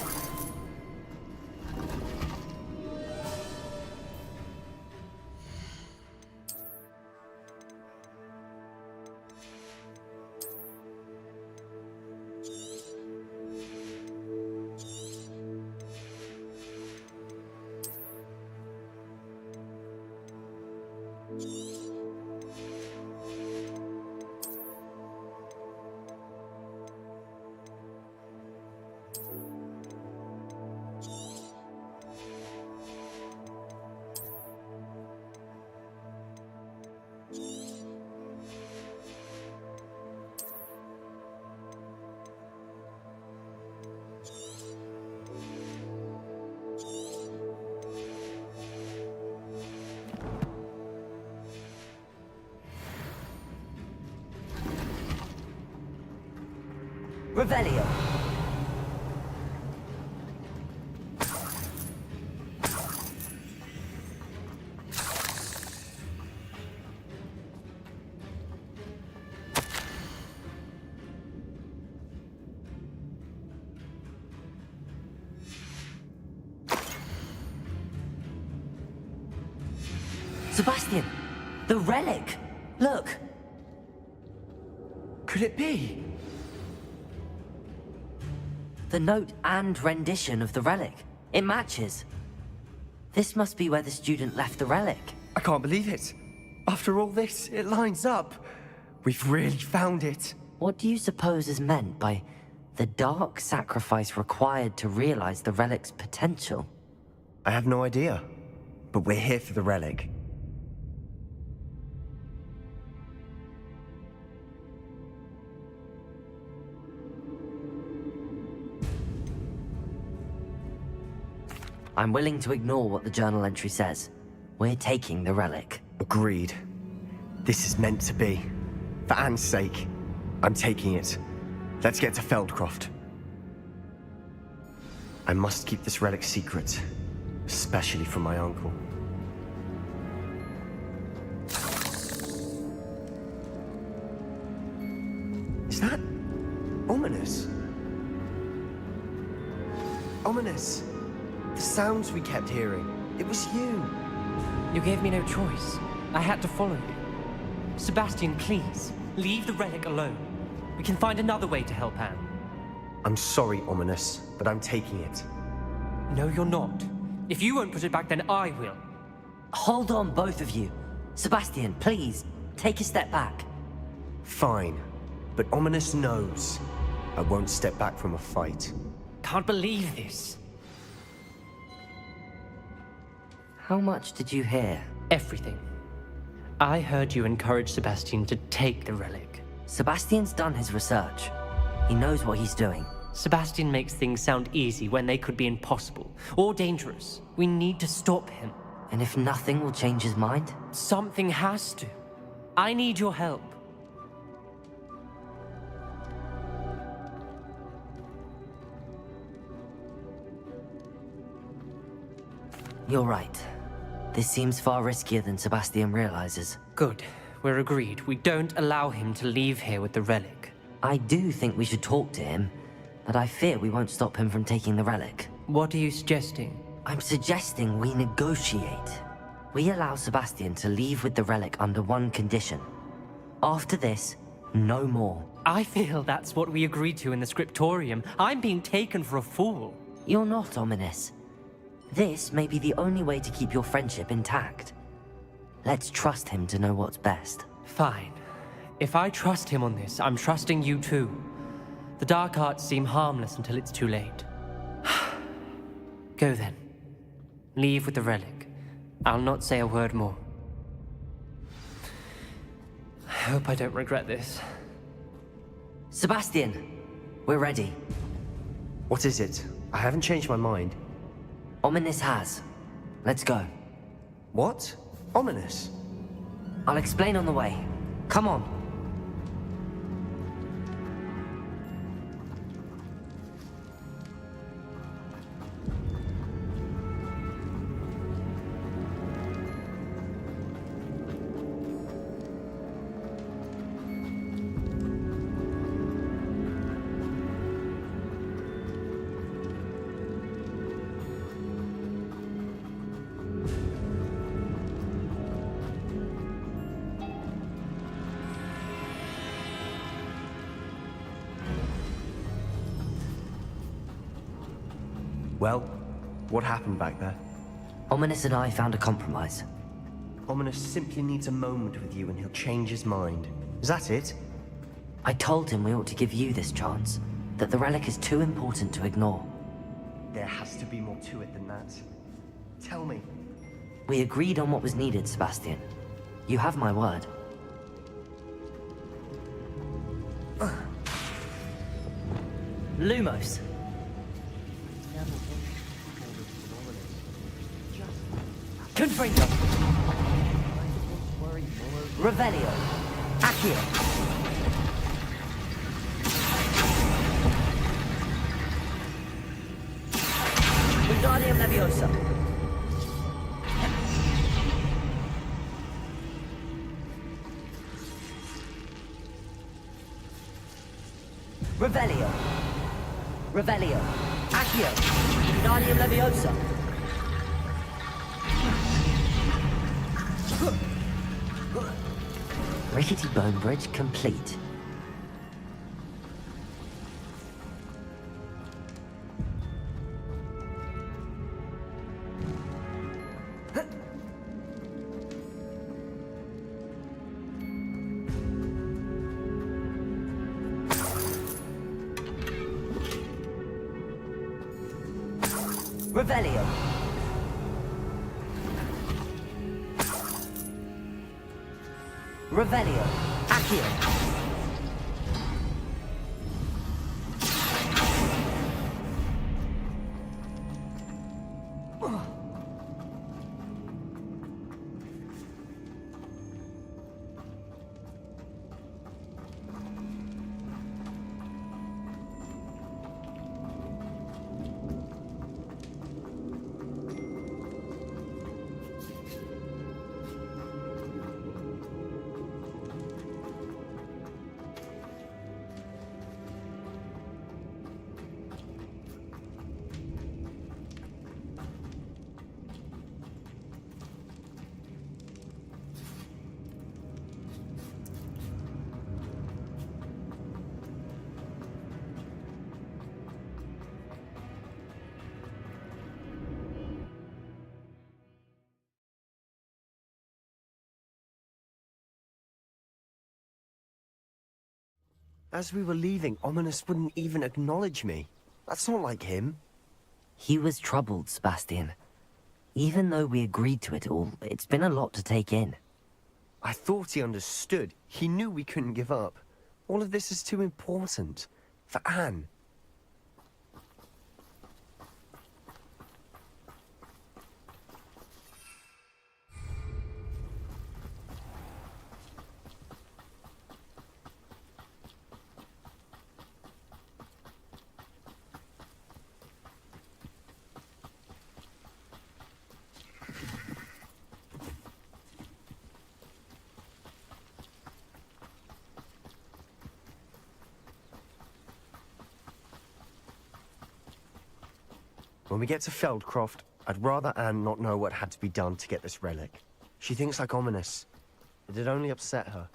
Speaker 4: Revelio. Sebastian, the relic. Look.
Speaker 2: Could it be?
Speaker 4: The note and rendition of the relic. It matches. This must be where the student left the relic.
Speaker 8: I can't believe it. After all this, it lines up. We've really found it.
Speaker 4: What do you suppose is meant by the dark sacrifice required to realize the relic's potential?
Speaker 2: I have no idea. But we're here for the relic.
Speaker 4: I'm willing to ignore what the journal entry says. We're taking the relic.
Speaker 2: Agreed. This is meant to be. For Anne's sake, I'm taking it. Let's get to Feldcroft. I must keep this relic secret, especially from my uncle. Is that ominous? Ominous. The sounds we kept hearing. It was you.
Speaker 9: You gave me no choice. I had to follow you. Sebastian, please, leave the relic alone. We can find another way to help Anne.
Speaker 2: I'm sorry, Ominous, but I'm taking it.
Speaker 9: No, you're not. If you won't put it back, then I will.
Speaker 4: Hold on, both of you. Sebastian, please, take a step back.
Speaker 2: Fine, but Ominous knows I won't step back from a fight.
Speaker 9: Can't believe this.
Speaker 4: How much did you hear?
Speaker 9: Everything. I heard you encourage Sebastian to take the relic.
Speaker 4: Sebastian's done his research. He knows what he's doing.
Speaker 9: Sebastian makes things sound easy when they could be impossible or dangerous. We need to stop him.
Speaker 4: And if nothing will change his mind?
Speaker 9: Something has to. I need your help.
Speaker 4: You're right. This seems far riskier than Sebastian realizes.
Speaker 9: Good. We're agreed. We don't allow him to leave here with the relic.
Speaker 4: I do think we should talk to him, but I fear we won't stop him from taking the relic.
Speaker 9: What are you suggesting?
Speaker 4: I'm suggesting we negotiate. We allow Sebastian to leave with the relic under one condition. After this, no more.
Speaker 9: I feel that's what we agreed to in the scriptorium. I'm being taken for a fool.
Speaker 4: You're not, Ominous. This may be the only way to keep your friendship intact. Let's trust him to know what's best.
Speaker 9: Fine. If I trust him on this, I'm trusting you too. The dark arts seem harmless until it's too late. Go then. Leave with the relic. I'll not say a word more. I hope I don't regret this.
Speaker 4: Sebastian, we're ready.
Speaker 2: What is it? I haven't changed my mind.
Speaker 4: Ominous has. Let's go.
Speaker 2: What?
Speaker 8: Ominous.
Speaker 4: I'll explain on the way. Come on.
Speaker 8: Well, what happened back there?
Speaker 4: Ominous and I found a compromise.
Speaker 8: Ominous simply needs a moment with you and he'll change his mind. Is that it?
Speaker 4: I told him we ought to give you this chance, that the relic is too important to ignore.
Speaker 8: There has to be more to it than that. Tell me.
Speaker 4: We agreed on what was needed, Sebastian. You have my word. Lumos. Confringo. Revelio. Accio. Wingardium Leviosa. Revelio. Revelio. Accio. Wingardium Leviosa. Rickety bone bridge complete. Revelio. Revelio. Accio.
Speaker 8: As we were leaving, Ominous wouldn't even acknowledge me. That's not like him.
Speaker 4: He was troubled, Sebastian. Even though we agreed to it all, it's been a lot to take in.
Speaker 8: I thought he understood. He knew we couldn't give up. All of this is too important. For Anne. When we get to Feldcroft, I'd rather Anne not know what had to be done to get this relic. She thinks like Ominous. It'd only upset her.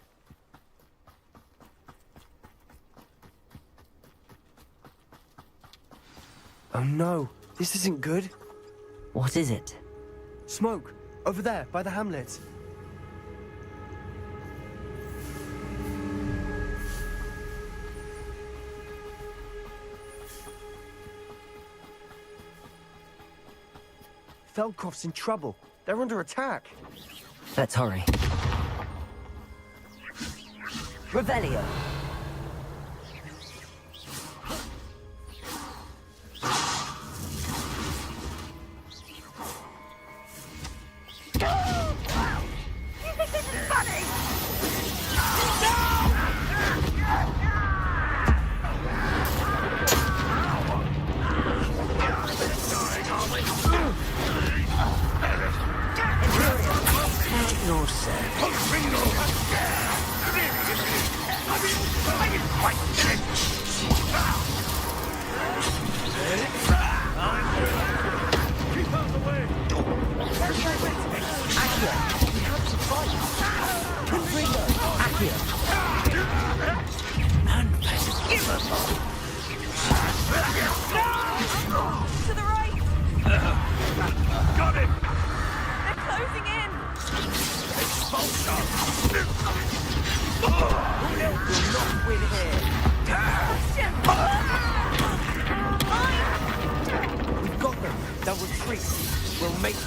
Speaker 8: Oh no, this isn't good.
Speaker 4: What is it?
Speaker 8: Smoke! Over there, by the hamlet. Feldcroft's in trouble. They're under attack.
Speaker 4: Let's hurry. Revelio.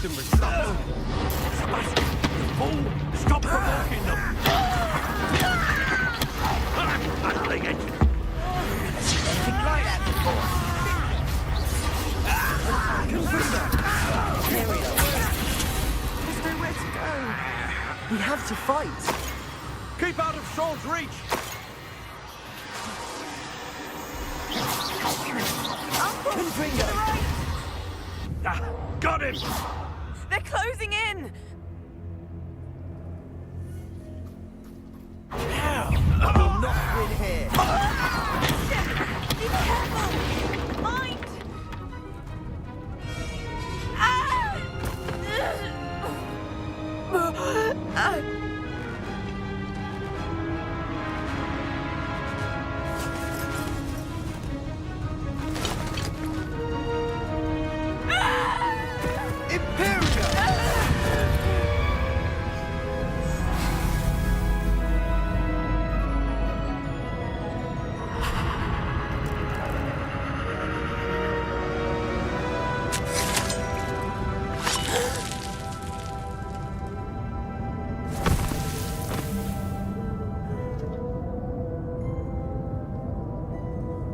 Speaker 7: them results.
Speaker 5: Sebastian, you fool! Stop provoking them! I'll leg it.
Speaker 6: Anything like that before?
Speaker 8: There's nowhere to go. We have to fight.
Speaker 7: Keep out of Saul's reach!
Speaker 5: Got him!
Speaker 1: They're closing in!
Speaker 8: I will not win here.
Speaker 1: Be careful! Mind! Ah!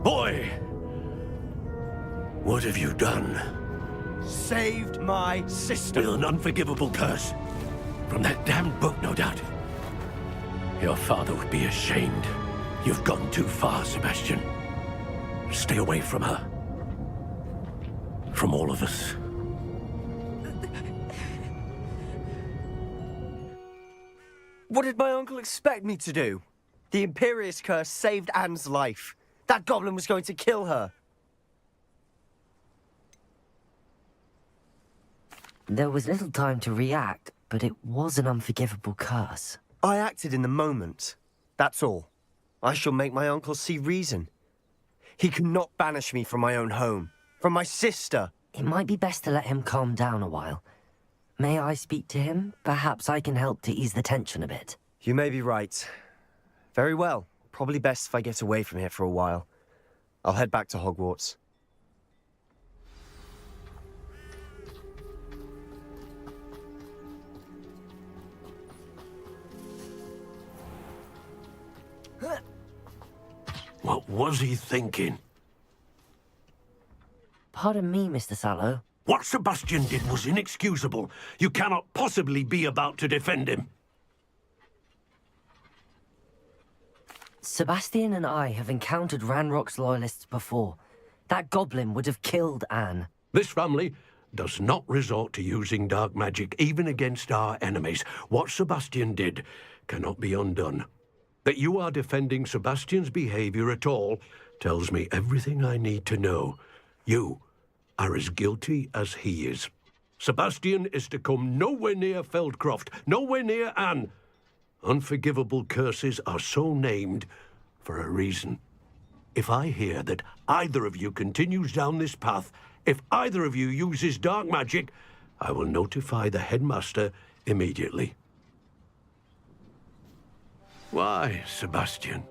Speaker 5: Boy! What have you done?
Speaker 8: Saved my sister.
Speaker 5: With an unforgivable curse. From that damned book, no doubt. Your father would be ashamed. You've gone too far, Sebastian. Stay away from her. From all of us.
Speaker 8: What did my uncle expect me to do? The Imperious curse saved Anne's life. That goblin was going to kill her.
Speaker 4: There was little time to react, but it was an unforgivable curse.
Speaker 8: I acted in the moment. That's all. I shall make my uncle see reason. He cannot banish me from my own home, from my sister.
Speaker 4: It might be best to let him calm down a while. May I speak to him? Perhaps I can help to ease the tension a bit.
Speaker 8: You may be right. Very well. Probably best if I get away from here for a while. I'll head back to Hogwarts.
Speaker 5: What was he thinking?
Speaker 4: Pardon me, Mr. Sallow.
Speaker 5: What Sebastian did was inexcusable. You cannot possibly be about to defend him.
Speaker 4: Sebastian and I have encountered Ranrock's loyalists before. That goblin would have killed Anne.
Speaker 5: This family does not resort to using dark magic, even against our enemies. What Sebastian did cannot be undone. That you are defending Sebastian's behavior at all tells me everything I need to know. You are as guilty as he is. Sebastian is to come nowhere near Feldcroft, nowhere near Anne. Unforgivable curses are so named for a reason. If I hear that either of you continues down this path, if either of you uses dark magic, I will notify the headmaster immediately. Why, Sebastian?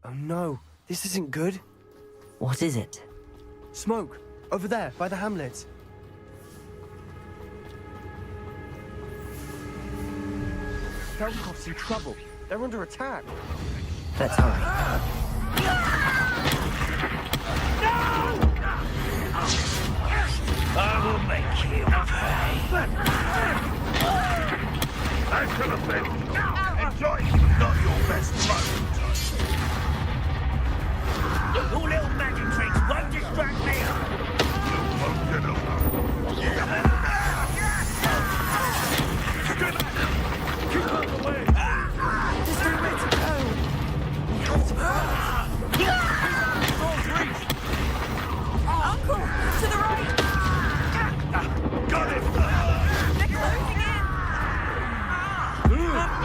Speaker 8: Oh no, this isn't good.
Speaker 4: What is it?
Speaker 8: Smoke, over there, by the hamlet. Feldcroft's in trouble. They're under attack.
Speaker 4: Let's hurry.
Speaker 6: I will make you pay.
Speaker 5: That could have been. Enjoy, not your best moment.
Speaker 6: Your little magic tricks won't distract me.
Speaker 5: You won't get over. Keep out of the way.
Speaker 8: There's nowhere to go. We have to fight.
Speaker 1: Uncle, to the right!
Speaker 5: Got it.
Speaker 1: They're closing in!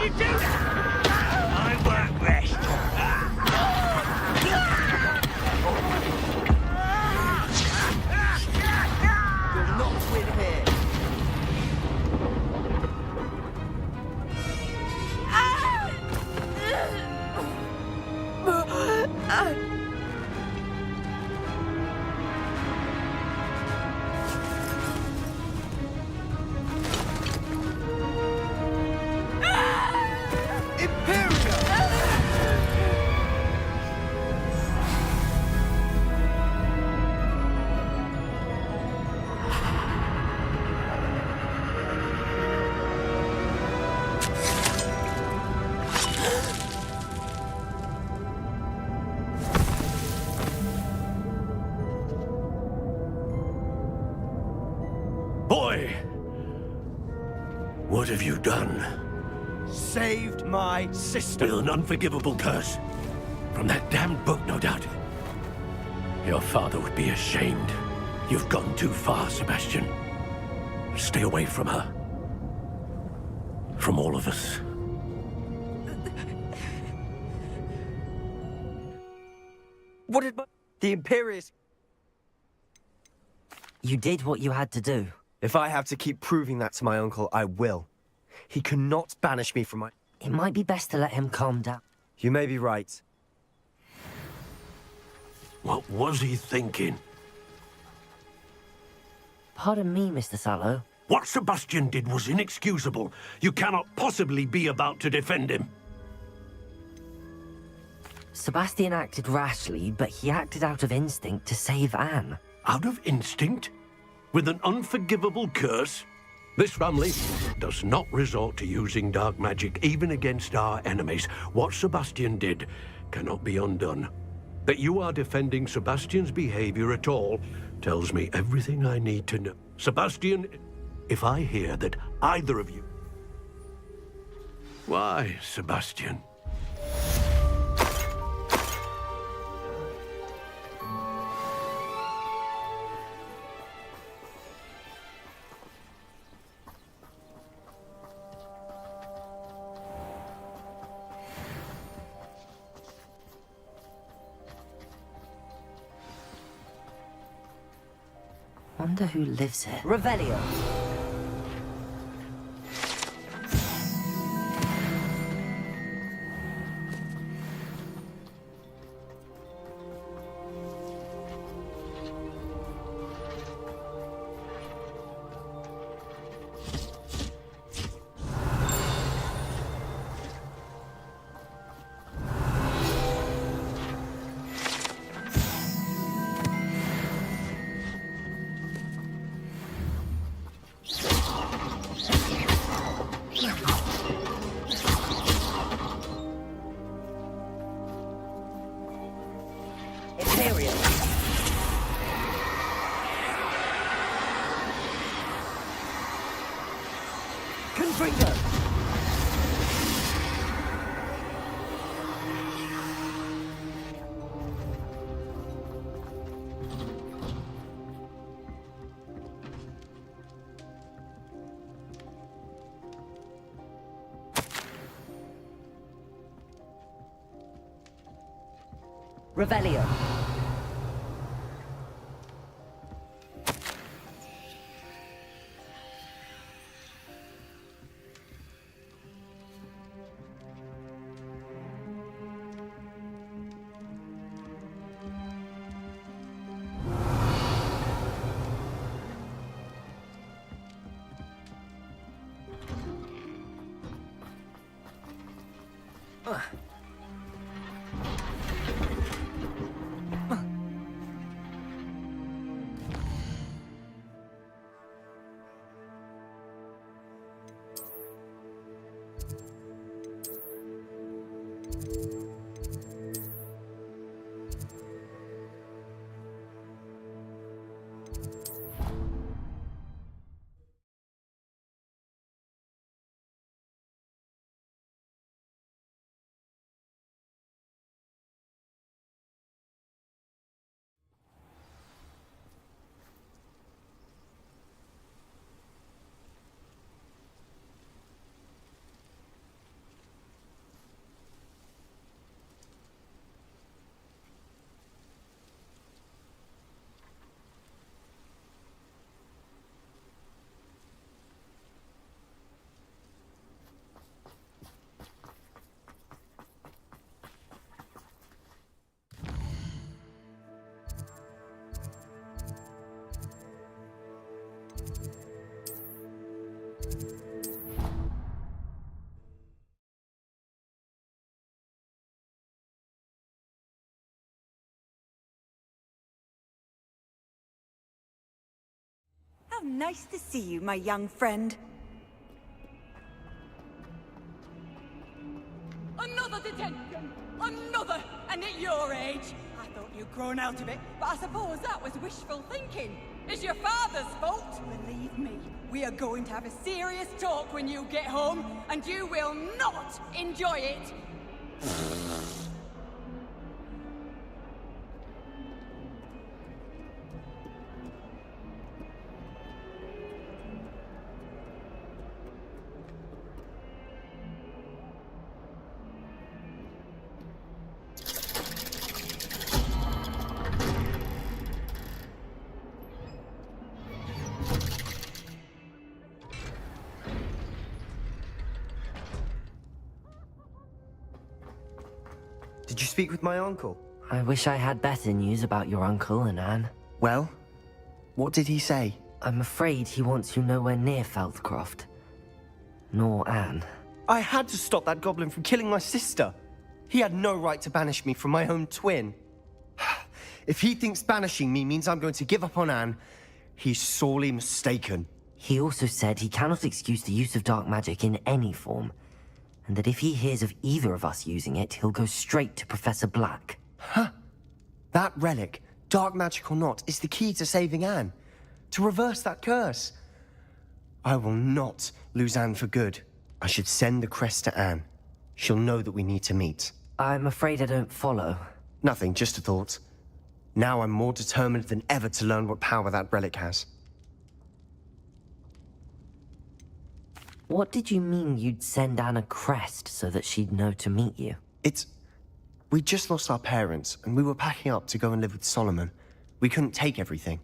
Speaker 6: You do that! I won't rest
Speaker 5: What have you done?
Speaker 8: Saved my sister.
Speaker 5: With an unforgivable curse. From that damned book, no doubt. Your father would be ashamed. You've gone too far, Sebastian. Stay away from her. From all of us.
Speaker 8: What did the Imperius...
Speaker 4: You did what you had to do.
Speaker 8: If I have to keep proving that to my uncle, I will. He cannot banish me from my...
Speaker 4: It might be best to let him calm down.
Speaker 8: You may be right.
Speaker 5: What was he thinking?
Speaker 4: Pardon me, Mr. Sallow.
Speaker 5: What Sebastian did was inexcusable. You cannot possibly be about to defend him.
Speaker 4: Sebastian acted rashly, but he acted out of instinct to save Anne.
Speaker 5: Out of instinct? With an unforgivable curse? This family does not resort to using dark magic even against our enemies. What Sebastian did cannot be undone. That you are defending Sebastian's behavior at all tells me everything I need to know. Sebastian, if I hear that either of you... Why, Sebastian?
Speaker 4: Wonder who lives here.
Speaker 6: Revelio. Revelio.
Speaker 1: How nice to see you, my young friend.
Speaker 10: Another detention! Another! And at your age! I thought you'd grown out of it, but I suppose that was wishful thinking. It's your father's fault.
Speaker 1: Believe me,
Speaker 10: We are going to have a serious talk when you get home, and you will not enjoy it!
Speaker 8: Did you speak with my uncle?
Speaker 4: I wish I had better news about your uncle and Anne.
Speaker 8: Well, what did he say?
Speaker 4: I'm afraid he wants you nowhere near Feldcroft. Nor Anne.
Speaker 8: I had to stop that goblin from killing my sister. He had no right to banish me from my own twin. If he thinks banishing me means I'm going to give up on Anne, he's sorely mistaken.
Speaker 4: He also said he cannot excuse the use of dark magic in any form, and that if he hears of either of us using it, he'll go straight to Professor Black.
Speaker 8: Huh? That relic, dark magic or not, is the key to saving Anne. To reverse that curse. I will not lose Anne for good. I should send the crest to Anne. She'll know that we need to meet.
Speaker 4: I'm afraid I don't follow.
Speaker 8: Nothing, just a thought. Now I'm more determined than ever to learn what power that relic has.
Speaker 4: What did you mean you'd send Anne a crest so that she'd know to meet you?
Speaker 8: We just lost our parents, and we were packing up to go and live with Solomon. We couldn't take everything.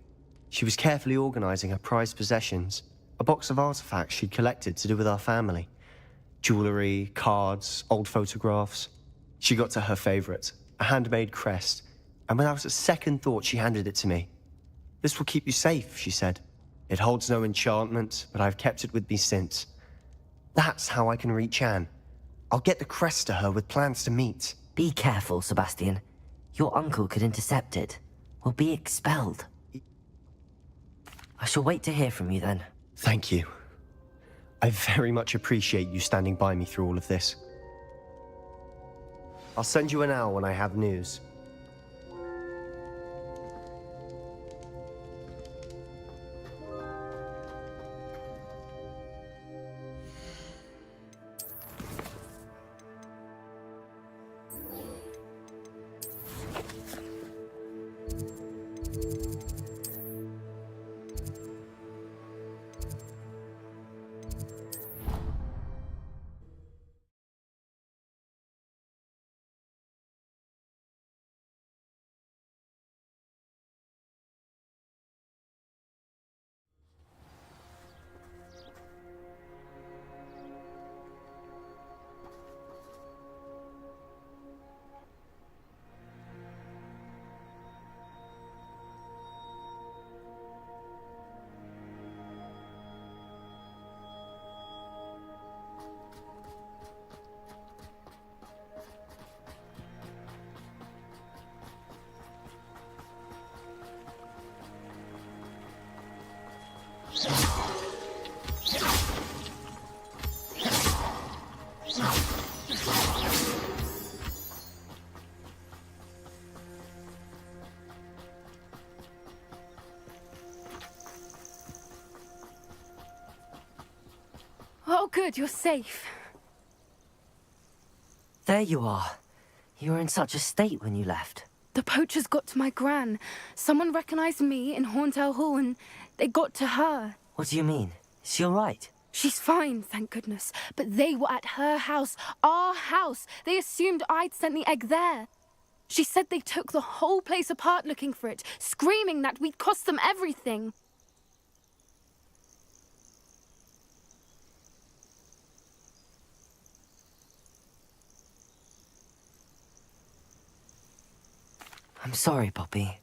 Speaker 8: She was carefully organizing her prized possessions, a box of artifacts she'd collected to do with our family. Jewelry, cards, old photographs. She got to her favorite, a handmade crest, and without a second thought she handed it to me. "This will keep you safe," she said. "It holds no enchantment, but I've kept it with me since. That's how I can reach Anne. I'll get the crest to her with plans to meet."
Speaker 4: Be careful, Sebastian. Your uncle could intercept it. We'll be expelled. I shall wait to hear from you then.
Speaker 8: Thank you. I very much appreciate you standing by me through all of this. I'll send you an owl when I have news.
Speaker 3: Oh, good, you're safe.
Speaker 4: There you are. You were in such a state when you left.
Speaker 3: The poachers got to my gran. Someone recognized me in Horntail Hall and they got to her.
Speaker 4: What do you mean? Is she all right?
Speaker 3: She's fine, thank goodness. But they were at her house, our house. They assumed I'd sent the egg there. She said they took the whole place apart looking for it, screaming that we'd cost them everything.
Speaker 4: I'm sorry, Poppy.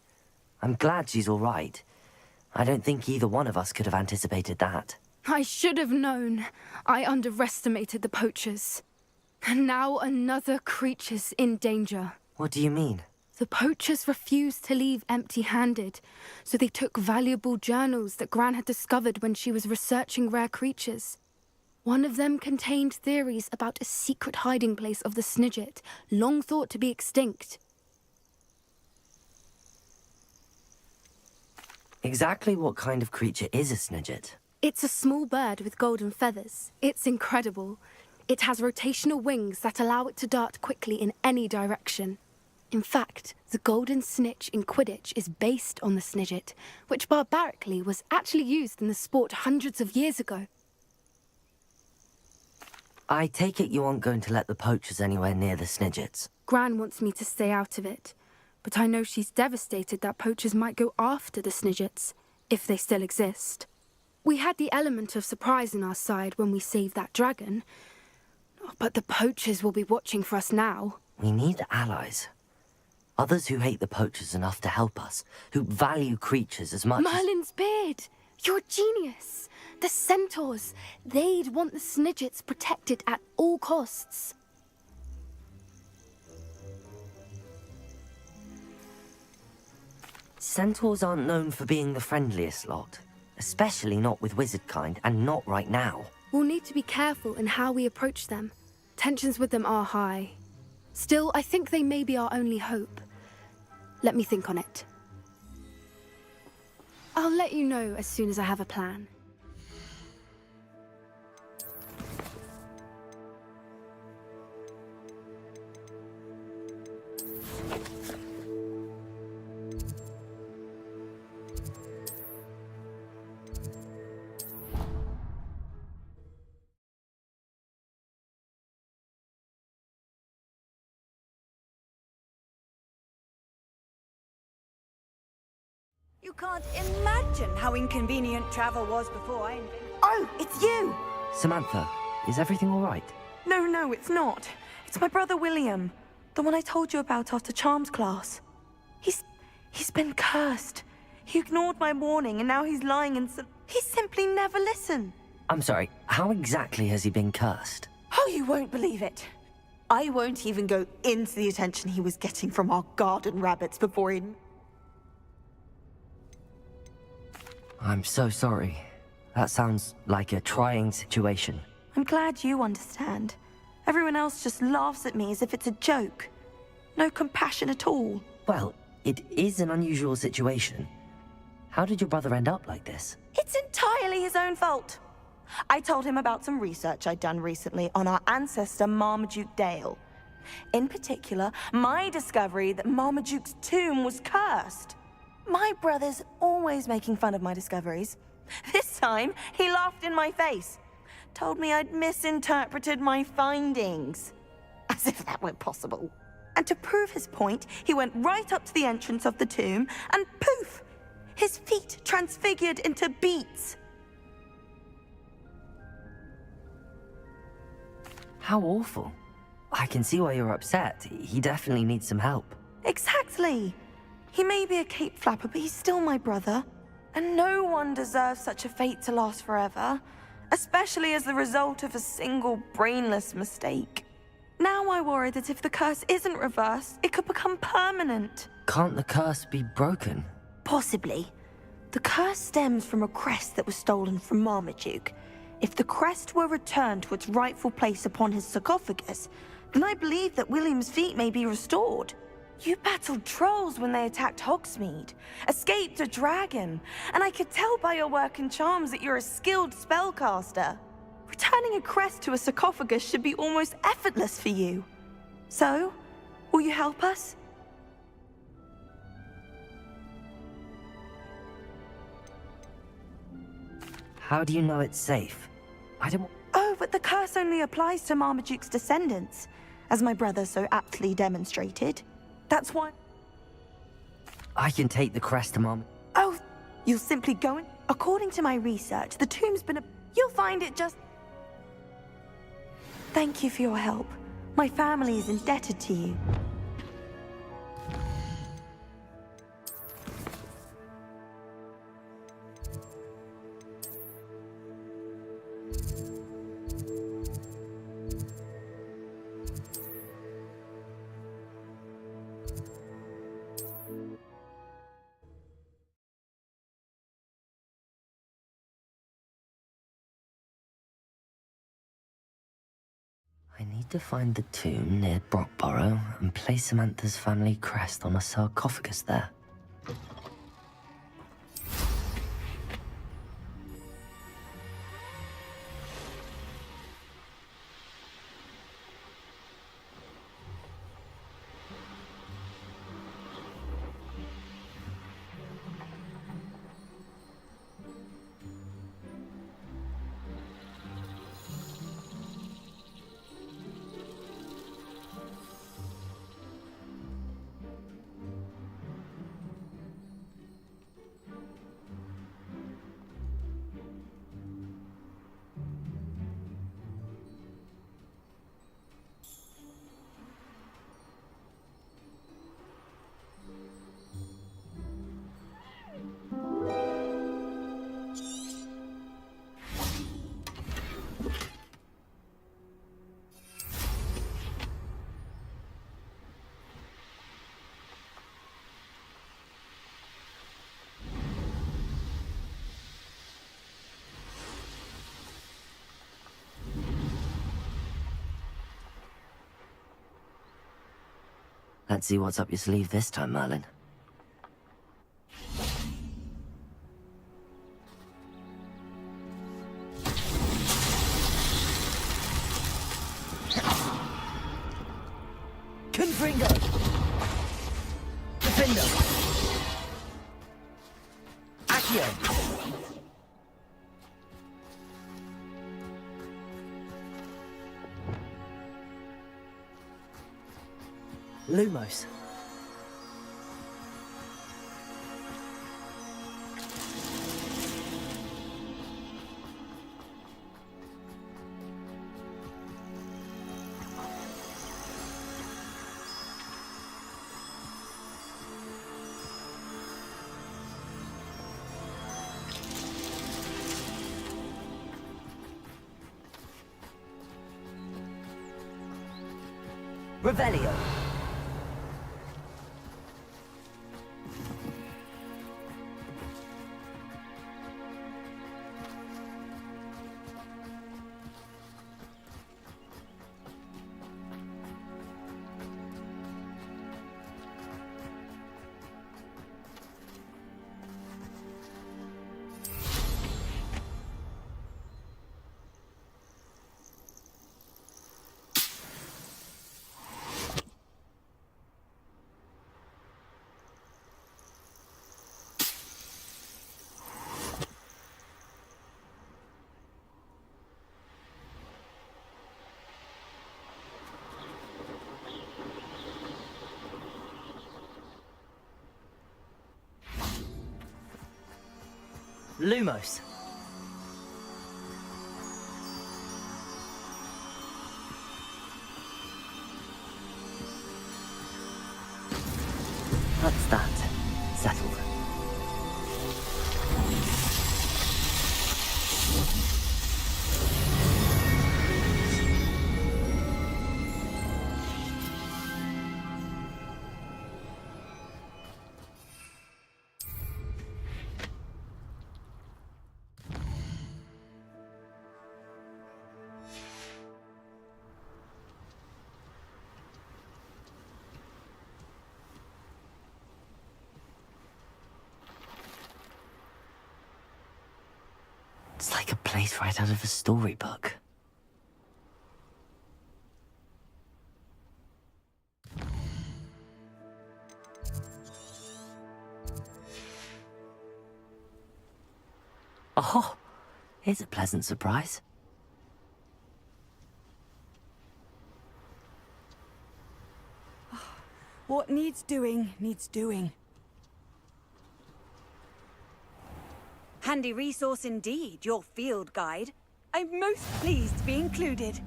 Speaker 4: I'm glad she's all right. I don't think either one of us could have anticipated that.
Speaker 3: I should have known. I underestimated the poachers. And now another creature's in danger.
Speaker 4: What do you mean?
Speaker 3: The poachers refused to leave empty-handed, so they took valuable journals that Gran had discovered when she was researching rare creatures. One of them contained theories about a secret hiding place of the Snidget, long thought to be extinct.
Speaker 4: Exactly what kind of creature is a Snidget?
Speaker 3: It's a small bird with golden feathers. It's incredible. It has rotational wings that allow it to dart quickly in any direction. In fact, the golden snitch in Quidditch is based on the snidget, which barbarically was actually used in the sport hundreds of years ago.
Speaker 4: I take it you aren't going to let the poachers anywhere near the snidgets.
Speaker 3: Gran wants me to stay out of it, but I know she's devastated that poachers might go after the snidgets, if they still exist. We had the element of surprise on our side when we saved that dragon, but the poachers will be watching for us now.
Speaker 4: We need allies. Others who hate the poachers enough to help us, who value creatures as much
Speaker 3: Merlin's beard! You're a genius! The centaurs! They'd want the snidgets protected at all costs.
Speaker 4: Centaurs aren't known for being the friendliest lot. Especially not with wizard kind, and not right now.
Speaker 3: We'll need to be careful in how we approach them. Tensions with them are high. Still, I think they may be our only hope. Let me think on it. I'll let you know as soon as I have a plan.
Speaker 1: You can't imagine how inconvenient travel was before I invented...
Speaker 11: Oh, it's you!
Speaker 4: Samantha, is everything all right?
Speaker 11: No, it's not. It's my brother William. The one I told you about after Charms class. He's been cursed. He ignored my warning and now he's lying and he simply never listened.
Speaker 4: I'm sorry, how exactly has he been cursed?
Speaker 11: Oh, you won't believe it. I won't even go into the attention he was getting from our garden rabbits before he...
Speaker 4: I'm so sorry. That sounds like a trying situation.
Speaker 11: I'm glad you understand. Everyone else just laughs at me as if it's a joke. No compassion at all.
Speaker 4: Well, it is an unusual situation. How did your brother end up like this?
Speaker 11: It's entirely his own fault. I told him about some research I'd done recently on our ancestor Marmaduke Dale. In particular, my discovery that Marmaduke's tomb was cursed. My brother's always making fun of my discoveries. This time, he laughed in my face. Told me I'd misinterpreted my findings. As if that were possible. And to prove his point, he went right up to the entrance of the tomb and poof! His feet transfigured into beets.
Speaker 4: How awful. I can see why you're upset. He definitely needs some help.
Speaker 11: Exactly. He may be a cape flapper, but he's still my brother. And no one deserves such a fate to last forever, especially as the result of a single brainless mistake. Now I worry that if the curse isn't reversed, it could become permanent.
Speaker 4: Can't the curse be broken?
Speaker 11: Possibly. The curse stems from a crest that was stolen from Marmaduke. If the crest were returned to its rightful place upon his sarcophagus, then I believe that William's feet may be restored. You battled trolls when they attacked Hogsmeade, escaped a dragon, and I could tell by your work and charms that you're a skilled spellcaster. Returning a crest to a sarcophagus should be almost effortless for you. So, will you help us?
Speaker 4: How do you know it's safe? I don't...
Speaker 11: Oh, but the curse only applies to Marmaduke's descendants, as my brother so aptly demonstrated. That's why...
Speaker 4: I can take the crest to Mom.
Speaker 11: Oh, you'll simply go in... According to my research, the tomb's been a... You'll find it just... Thank you for your help. My family is indebted to you.
Speaker 4: I need to find the tomb near Brockborough and place Samantha's family crest on a sarcophagus there. Let's see what's up your sleeve this time, Merlin.
Speaker 6: Confringo! Defender! Accio! Lumos. Revelio. Lumos. That's that. Settled. It's like a place right out of a storybook. Oh, here's a pleasant surprise.
Speaker 1: What needs doing, needs doing. Handy resource indeed, your field guide. I'm most pleased to be included.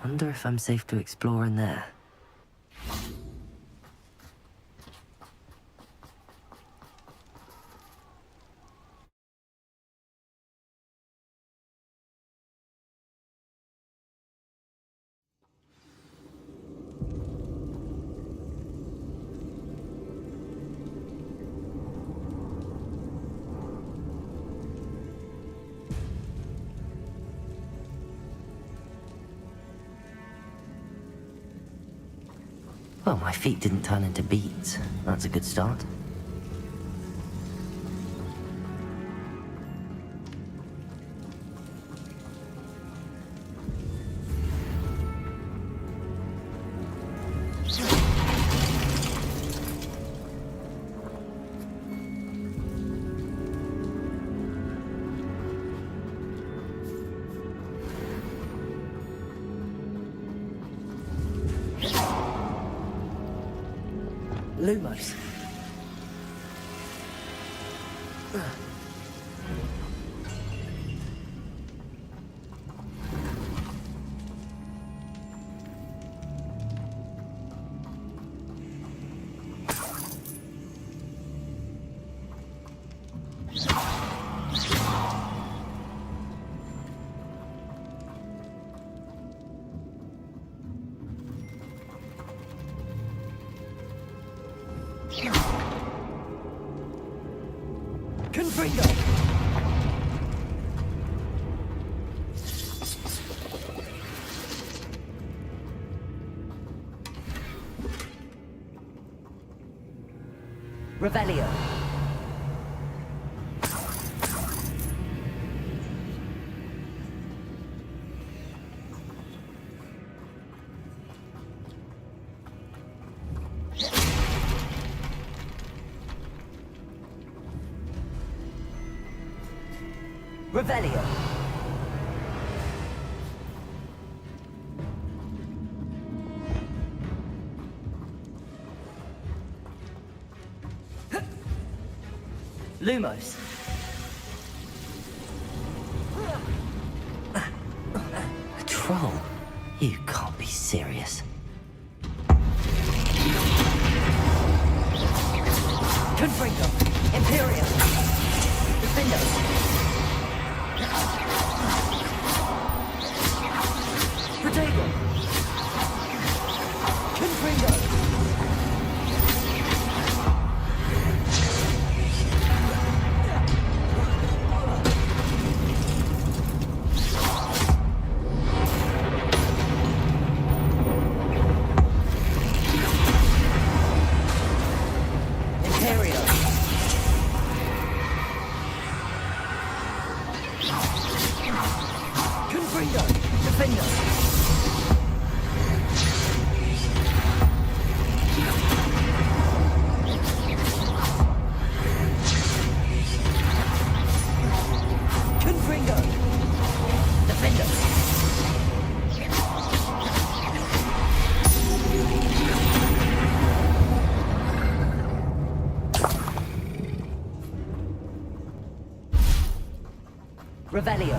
Speaker 4: Wonder if I'm safe to explore in there. Well, my feet didn't turn into beads. That's a good start. Lumos. Revelio. Revelio. Lumos. A troll? You can't be serious. Confringo. Imperial. Defendo. Protego. Confringo. Revelio.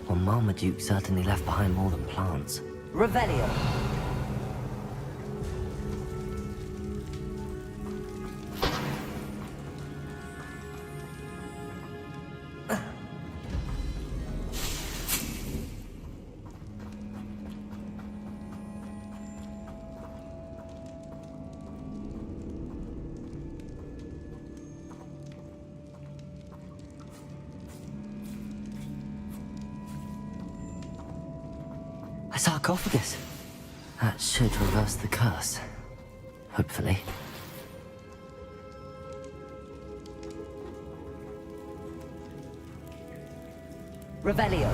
Speaker 4: Well, Marmaduke certainly left behind more than plants. Revelio. A sarcophagus. That should reverse the curse. Hopefully. Revelio.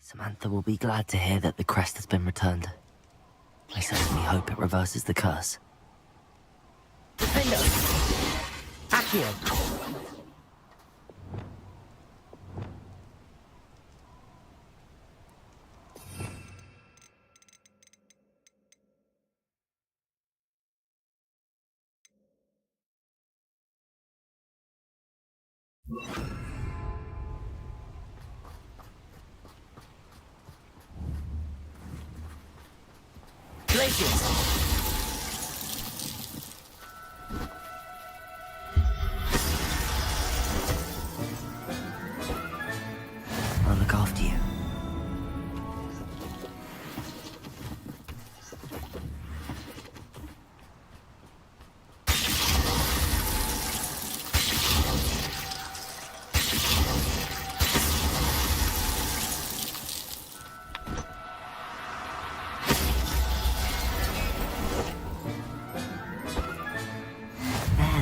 Speaker 4: Samantha will be glad to hear that the crest has been returned. I certainly hope it reverses the curse.
Speaker 9: Defender! Accio! Glaciers!
Speaker 4: I'll look after you.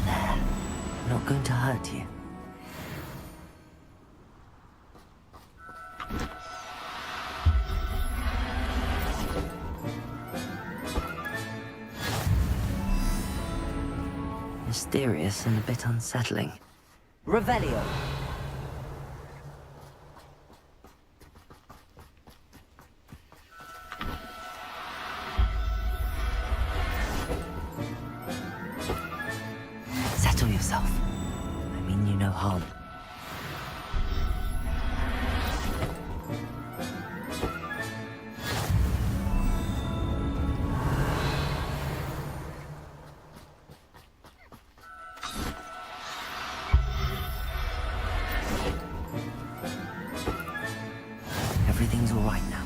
Speaker 4: There. I'm not going to hurt you. Mysterious and a bit unsettling.
Speaker 9: Revelio!
Speaker 4: Settle yourself. I mean you no harm. Everything's all right now.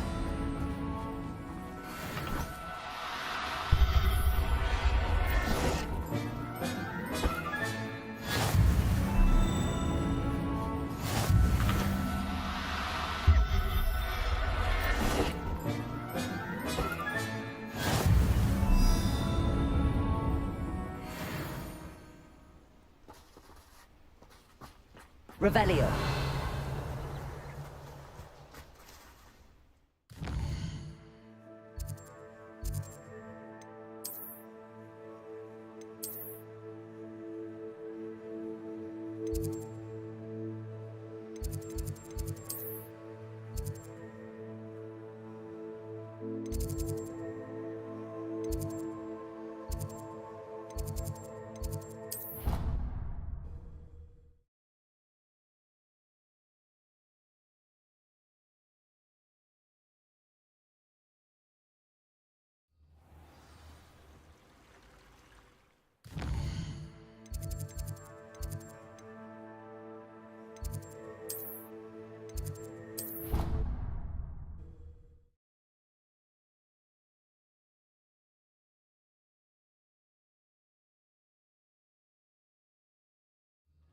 Speaker 9: Revelio!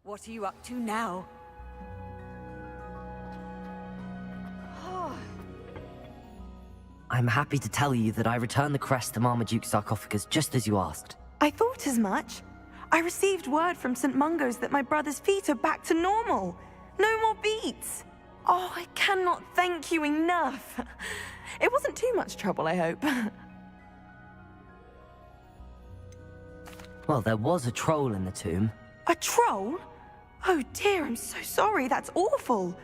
Speaker 1: What are you up to now?
Speaker 4: I'm happy to tell you that I returned the crest to Marmaduke's sarcophagus just as you asked.
Speaker 11: I thought as much. I received word from St. Mungo's that my brother's feet are back to normal. No more beats. Oh, I cannot thank you enough. It wasn't too much trouble, I hope.
Speaker 4: Well, there was a troll in the tomb.
Speaker 11: A troll? Oh dear, I'm so sorry. That's awful.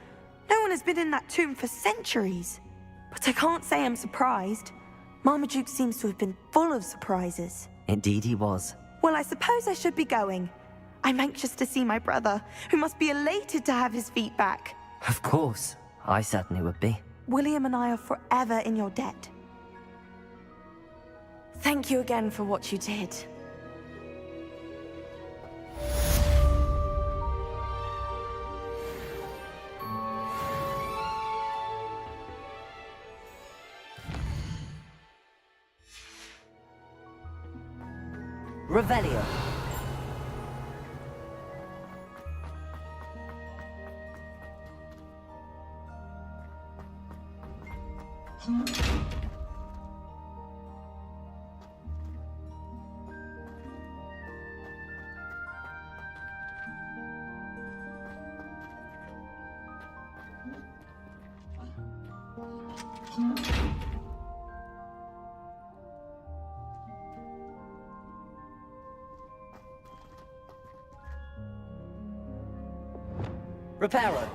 Speaker 11: No one has been in that tomb for centuries. But I can't say I'm surprised. Marmaduke seems to have been full of surprises.
Speaker 4: Indeed he was.
Speaker 11: Well, I suppose I should be going. I'm anxious to see my brother, who must be elated to have his feet back.
Speaker 4: Of course. I certainly would be.
Speaker 11: William and I are forever in your debt. Thank you again for what you did.
Speaker 9: Revelio.
Speaker 6: Reparo.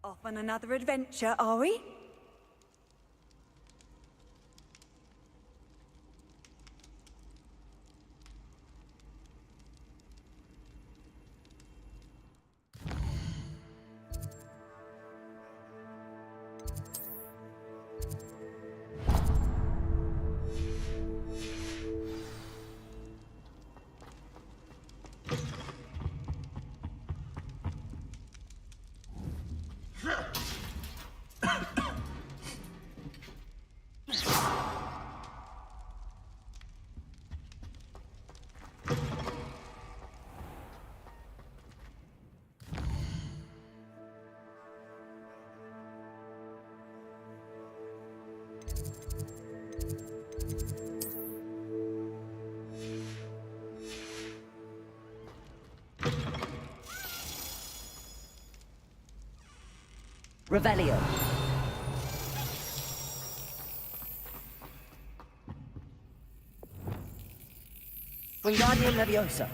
Speaker 1: Off on another adventure, are we?
Speaker 6: Revelio. Wingardium Leviosa.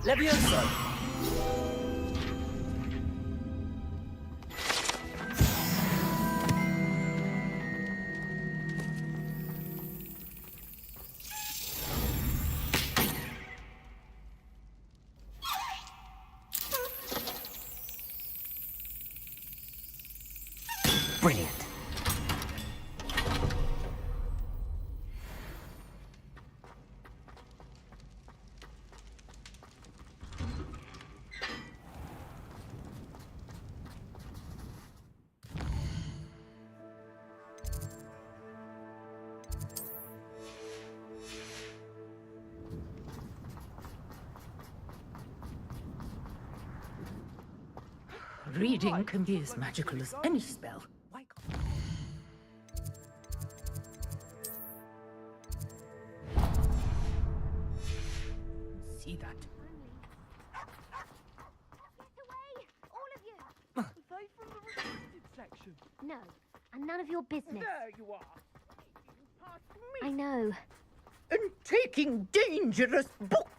Speaker 6: Leviosa. Brilliant.
Speaker 10: Reading can be as magical as any spell. See that?
Speaker 12: Get away! All of you! Was I from the restricted section? No, and none of your business.
Speaker 10: There you are! Past me!
Speaker 12: I know.
Speaker 10: And taking dangerous books!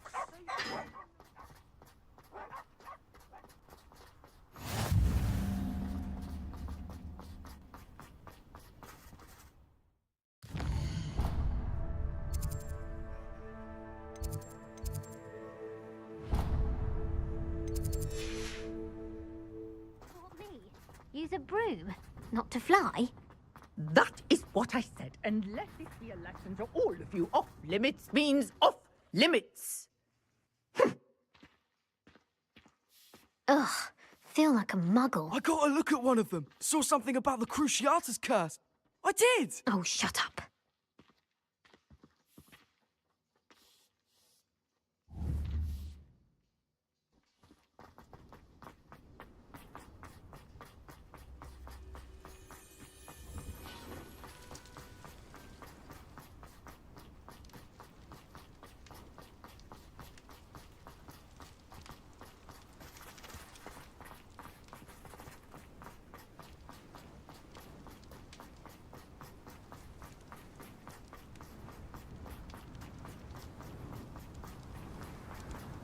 Speaker 12: Use a broom, not to fly?
Speaker 10: That is what I said, and let this be a lesson to all of you. Off limits means off limits.
Speaker 12: Ugh, feel like a muggle.
Speaker 13: I got a look at one of them. Saw something about the Cruciatus curse. I did!
Speaker 12: Oh, shut up.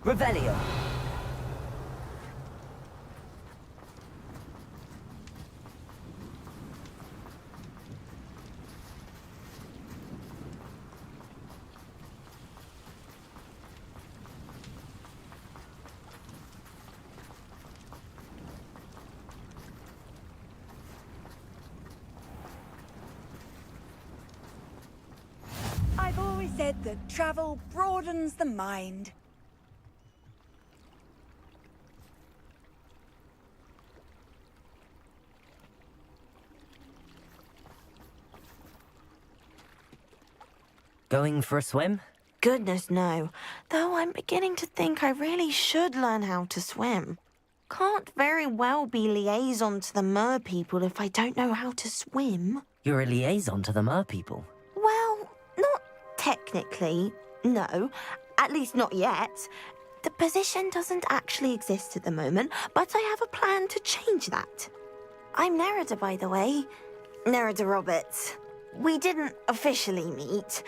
Speaker 6: Revelio.
Speaker 1: always said that travel broadens the mind.
Speaker 4: Going for a swim?
Speaker 11: Goodness, no. Though I'm beginning to think I really should learn how to swim. Can't very well be liaison to the mer people if I don't know how to swim.
Speaker 4: You're a liaison to the mer people.
Speaker 11: Well, not technically, no. At least not yet. The position doesn't actually exist at the moment, but I have a plan to change that. I'm Nerida, by the way. Nerida Roberts. We didn't officially meet,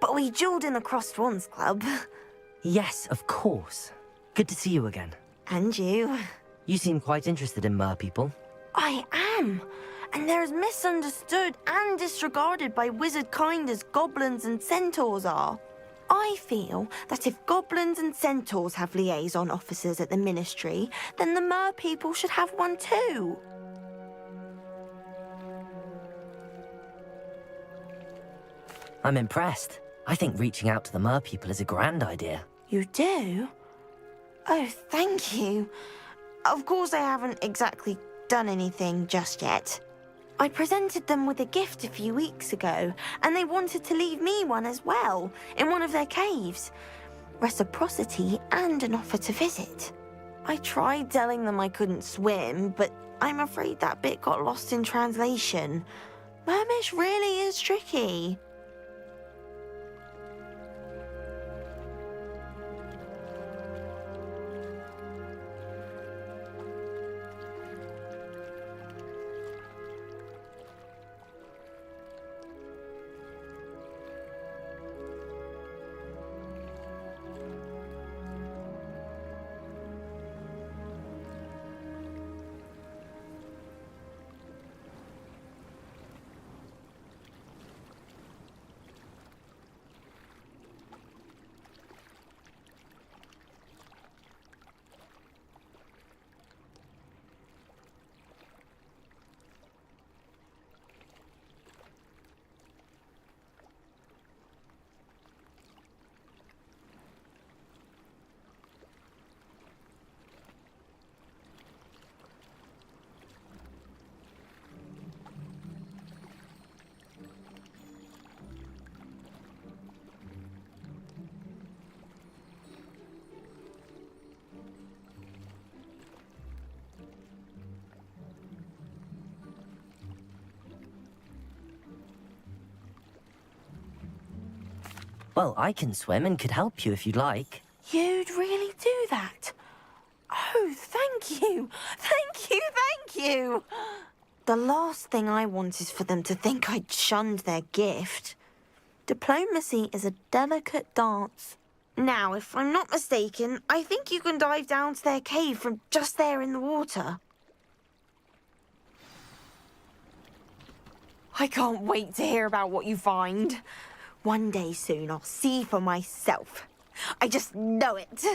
Speaker 11: but we dueled in the Crossed Swans Club.
Speaker 4: Yes, of course. Good to see you again.
Speaker 11: And you.
Speaker 4: You seem quite interested in mer people.
Speaker 11: I am. And they're as misunderstood and disregarded by wizard kind as goblins and centaurs are. I feel that if goblins and centaurs have liaison officers at the Ministry, then the mer people should have one too.
Speaker 4: I'm impressed. I think reaching out to the mer people is a grand idea.
Speaker 11: You do? Oh, thank you. Of course I haven't exactly done anything just yet. I presented them with a gift a few weeks ago, and they wanted to leave me one as well, in one of their caves. Reciprocity and an offer to visit. I tried telling them I couldn't swim, but I'm afraid that bit got lost in translation. Mermish really is tricky.
Speaker 4: Well, I can swim and could help you if you'd like.
Speaker 11: You'd really do that? Oh, thank you! Thank you, thank you! The last thing I want is for them to think I'd shunned their gift. Diplomacy is a delicate dance. Now, if I'm not mistaken, I think you can dive down to their cave from just there in the water. I can't wait to hear about what you find. One day soon, I'll see for myself. I just know it.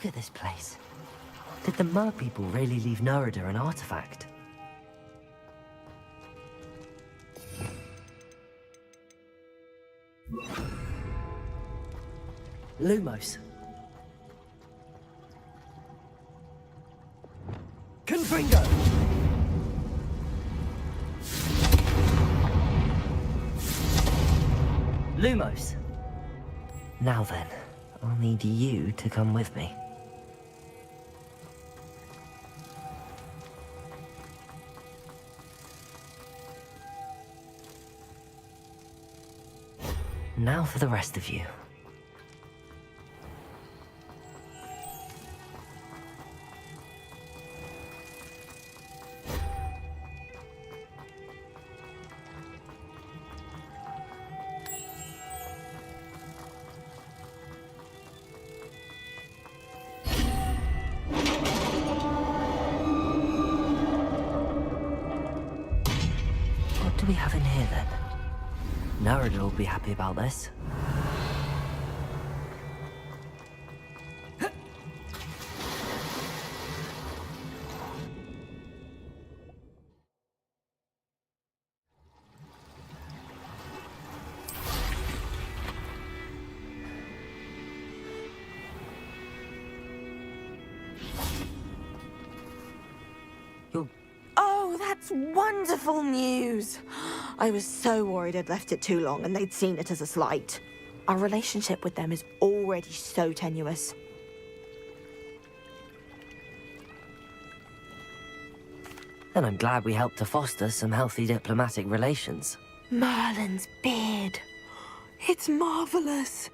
Speaker 4: Look at this place. Did the Mer people really leave Nerida an artifact? Lumos.
Speaker 13: Confringo!
Speaker 4: Lumos. Now then, I'll need you to come with me. Now for the rest of you. What do we have in here then? Nerida will be happy about this.
Speaker 11: Oh, that's wonderful news! I was so worried I'd left it too long and they'd seen it as a slight. Our relationship with them is already so tenuous.
Speaker 4: And I'm glad we helped to foster some healthy diplomatic relations.
Speaker 11: Merlin's beard. It's marvelous.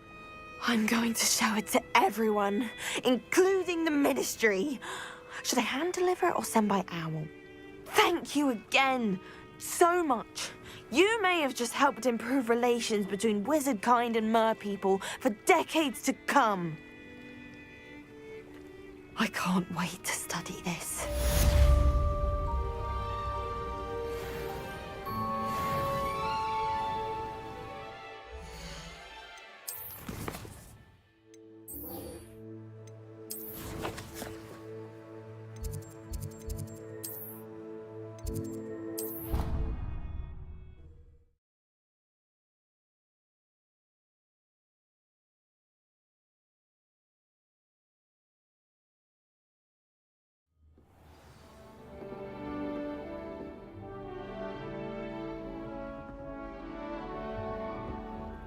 Speaker 11: I'm going to show it to everyone, including the Ministry. Should I hand deliver it or send by owl? Thank you again, so much. You may have just helped improve relations between wizard kind and mer people for decades to come. I can't wait to study this.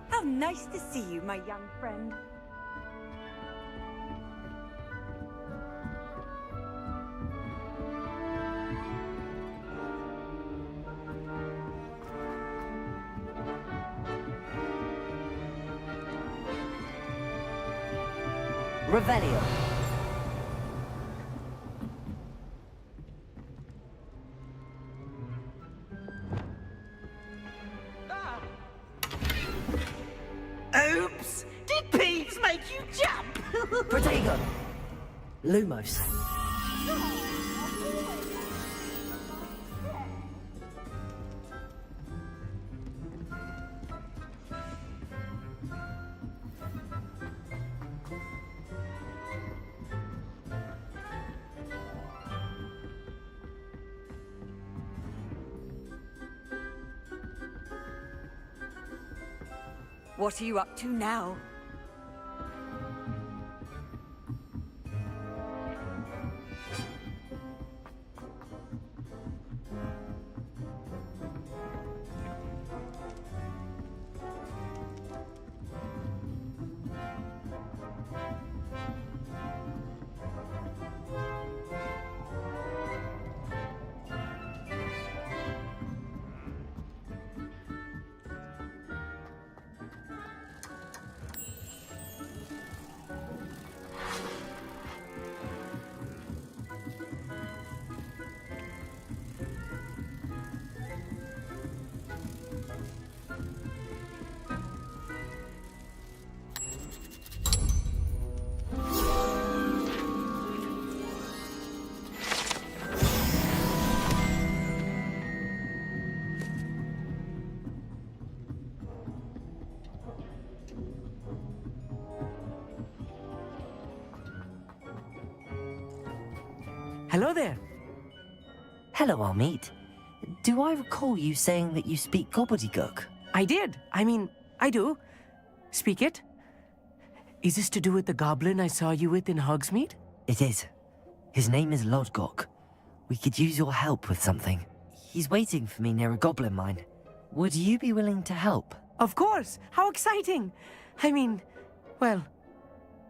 Speaker 1: How nice to see you, my young friend.
Speaker 4: Revelio.
Speaker 10: Oops! Did Peeves make you jump?
Speaker 4: Protego. Lumos.
Speaker 1: What are you up to now?
Speaker 14: Hello there.
Speaker 4: Hello, Amit. Do I recall you saying that you speak gobbledygook?
Speaker 14: I did. I do. Speak it. Is this to do with the goblin I saw you with in Hogsmeade?
Speaker 4: It is. His name is Lodgok. We could use your help with something. He's waiting for me near a goblin mine. Would you be willing to help?
Speaker 14: Of course! How exciting! Well,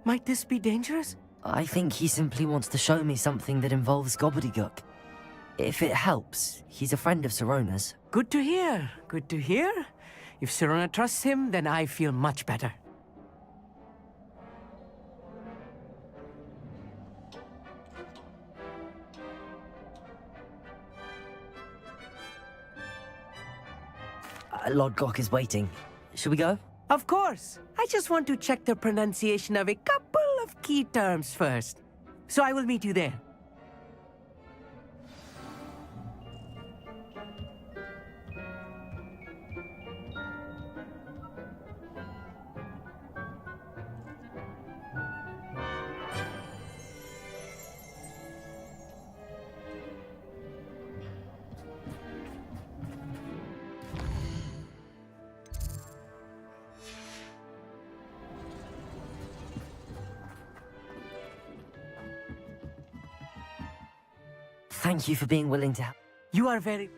Speaker 14: might this be dangerous?
Speaker 4: I think he simply wants to show me something that involves gobbledygook. If it helps, he's a friend of Sirona's.
Speaker 14: Good to hear. Good to hear. If Sirona trusts him, then I feel much better.
Speaker 4: Lodgok is waiting. Should we go?
Speaker 14: Of course. I just want to check the pronunciation of a couple of key terms first. So I will meet you there.
Speaker 4: Thank you for being willing to help.
Speaker 14: You are very...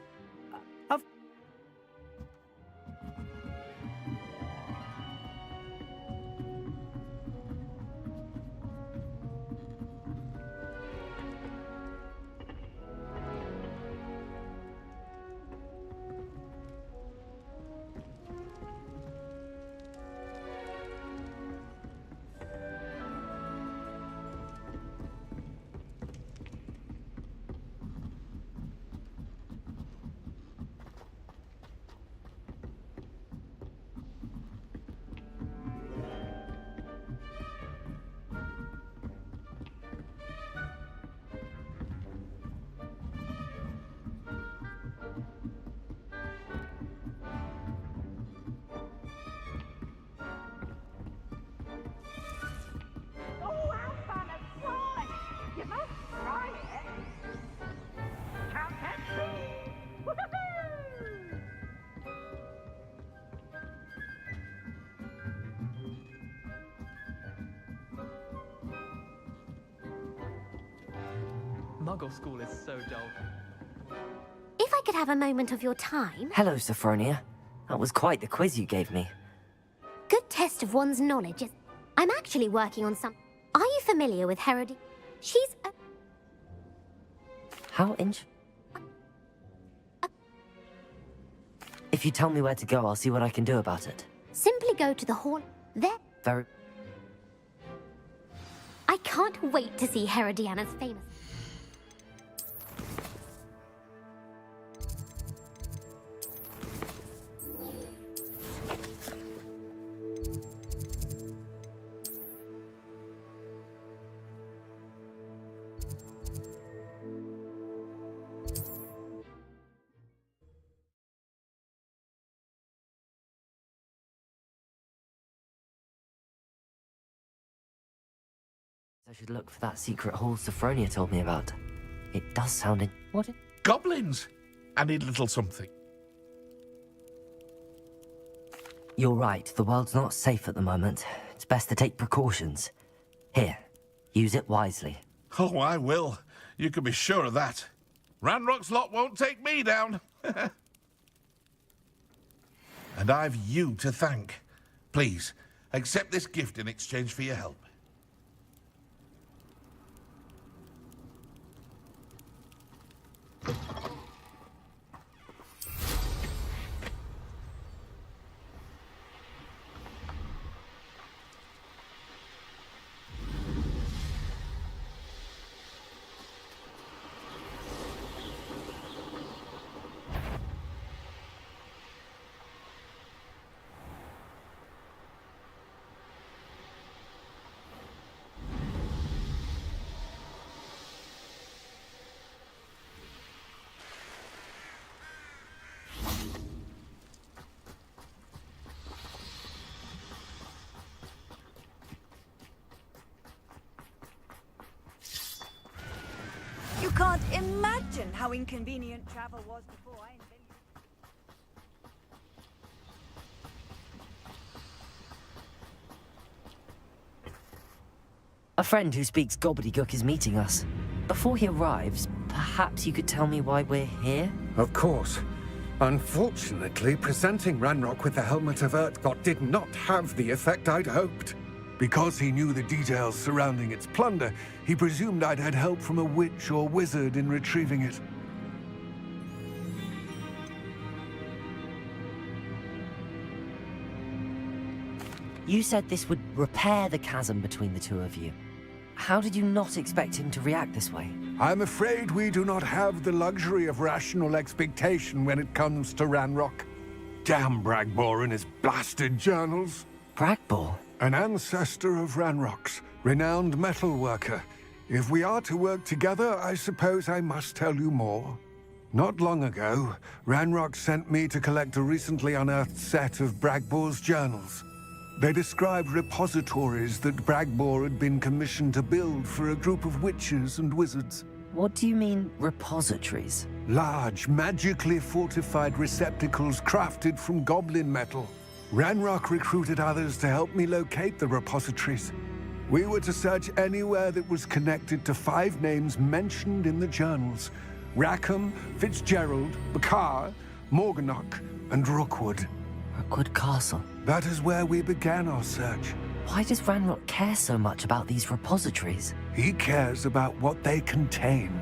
Speaker 9: Muggle school is so dull.
Speaker 12: If I could have a moment of your time...
Speaker 4: Hello, Sophronia. That was quite the quiz you gave me.
Speaker 12: Good test of one's knowledge is... I'm actually working on some... Are you familiar with Herod? She's a...
Speaker 4: How If you tell me where to go, I'll see what I can do about it.
Speaker 12: Simply go to the hall... There... I can't wait to see Herodiana's famous...
Speaker 4: I should look for that secret hall Sophronia told me about. It does sound What?
Speaker 15: Goblins! I need a little something.
Speaker 4: You're right. The world's not safe at the moment. It's best to take precautions. Here, use it wisely.
Speaker 15: Oh, I will. You can be sure of that. Ranrock's lot won't take me down. And I've you to thank. Please, accept this gift in exchange for your help.
Speaker 1: imagine how inconvenient travel was before I invented.
Speaker 4: A friend who speaks gobbledygook is meeting us. Before he arrives, perhaps you could tell me why we're here?
Speaker 16: Of course. Unfortunately, presenting Ranrock with the Helmet of Urtkot did not have the effect I'd hoped. Because he knew the details surrounding its plunder, he presumed I'd had help from a witch or wizard in retrieving it.
Speaker 4: You said this would repair the chasm between the two of you. How did you not expect him to react this way?
Speaker 16: I'm afraid we do not have the luxury of rational expectation when it comes to Ranrock. Damn Bragbor and his blasted journals.
Speaker 4: Bragbor?
Speaker 16: An ancestor of Ranrock's, renowned metalworker. If we are to work together, I suppose I must tell you more. Not long ago, Ranrock sent me to collect a recently unearthed set of Bragbor's journals. They described repositories that Bragbor had been commissioned to build for a group of witches and wizards.
Speaker 4: What do you mean, repositories?
Speaker 16: Large, magically fortified receptacles crafted from goblin metal. Ranrock recruited others to help me locate the repositories. We were to search anywhere that was connected to 5 names mentioned in the journals: Rackham, Fitzgerald, Bakar, Morganach, and Rookwood.
Speaker 4: Rookwood Castle.
Speaker 16: That is where we began our search.
Speaker 4: Why does Ranrock care so much about these repositories?
Speaker 16: He cares about what they contain.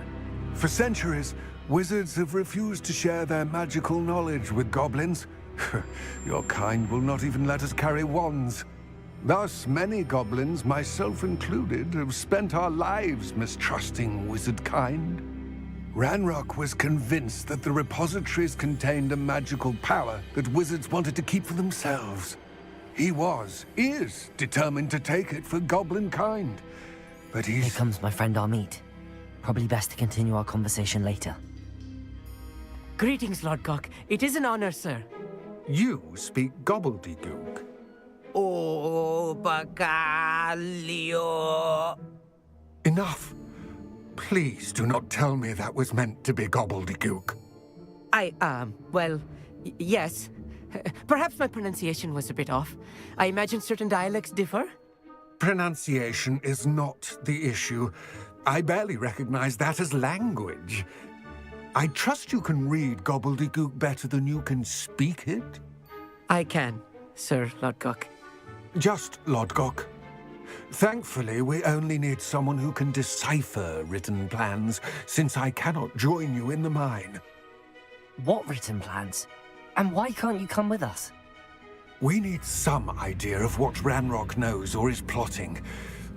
Speaker 16: For centuries, wizards have refused to share their magical knowledge with goblins. Your kind will not even let us carry wands. Thus, many goblins, myself included, have spent our lives mistrusting wizard kind. Ranrock was convinced that the repositories contained a magical power that wizards wanted to keep for themselves. He is determined to take it for goblin kind. But
Speaker 4: Here comes my friend Amit. Probably best to continue our conversation later.
Speaker 14: Greetings, Lord Cock. It is an honor, sir.
Speaker 16: You speak gobbledygook.
Speaker 14: Oh, Bacalio.
Speaker 16: Enough. Please do not tell me that was meant to be gobbledygook.
Speaker 14: Well, yes. Perhaps my pronunciation was a bit off. I imagine certain dialects differ?
Speaker 16: Pronunciation is not the issue. I barely recognize that as language. I trust you can read gobbledygook better than you can speak it?
Speaker 14: I can, Sir Lodgok.
Speaker 16: Just Lodgok. Thankfully, we only need someone who can decipher written plans, since I cannot join you in the mine.
Speaker 4: What written plans? And why can't you come with us?
Speaker 16: We need some idea of what Ranrock knows or is plotting.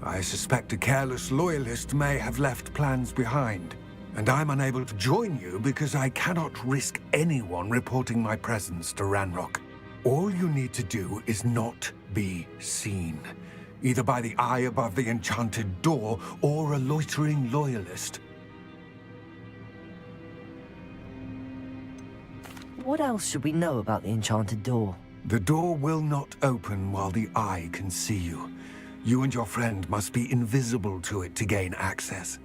Speaker 16: I suspect a careless loyalist may have left plans behind. And I'm unable to join you because I cannot risk anyone reporting my presence to Ranrock. All you need to do is not be seen, either by the eye above the enchanted door or a loitering loyalist.
Speaker 4: What else should we know about the enchanted door?
Speaker 16: The door will not open while the eye can see you. You and your friend must be invisible to it to gain access.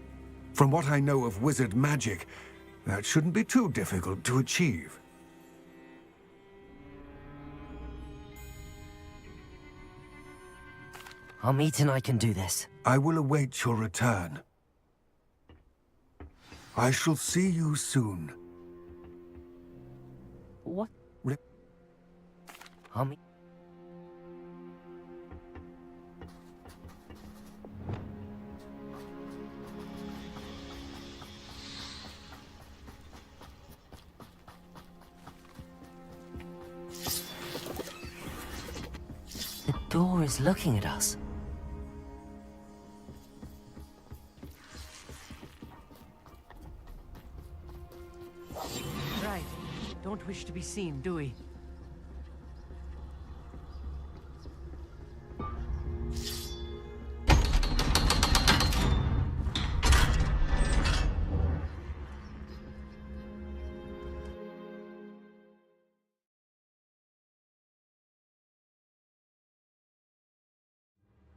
Speaker 16: From what I know of wizard magic, that shouldn't be too difficult to achieve.
Speaker 4: Amit and I can do this.
Speaker 16: I will await your return. I shall see you soon.
Speaker 4: What? Amit? The door is looking at us.
Speaker 14: Right. Don't wish to be seen, do we?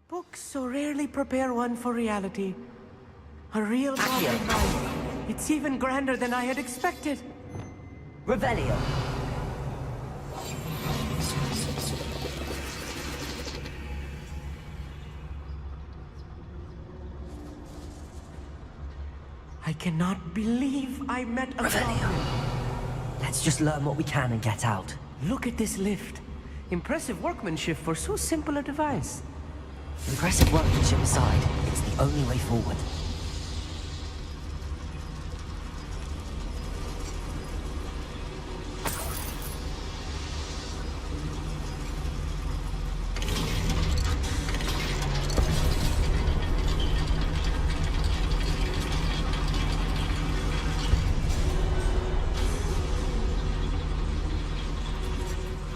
Speaker 14: Books so rarely prepare one for reality. A real It's even grander than I had expected.
Speaker 4: Revelio.
Speaker 14: I cannot believe I met a goblin.
Speaker 4: Let's just learn what we can and get out.
Speaker 14: Look at this lift. Impressive workmanship for so simple a device.
Speaker 4: Impressive workmanship aside, it's the only way forward.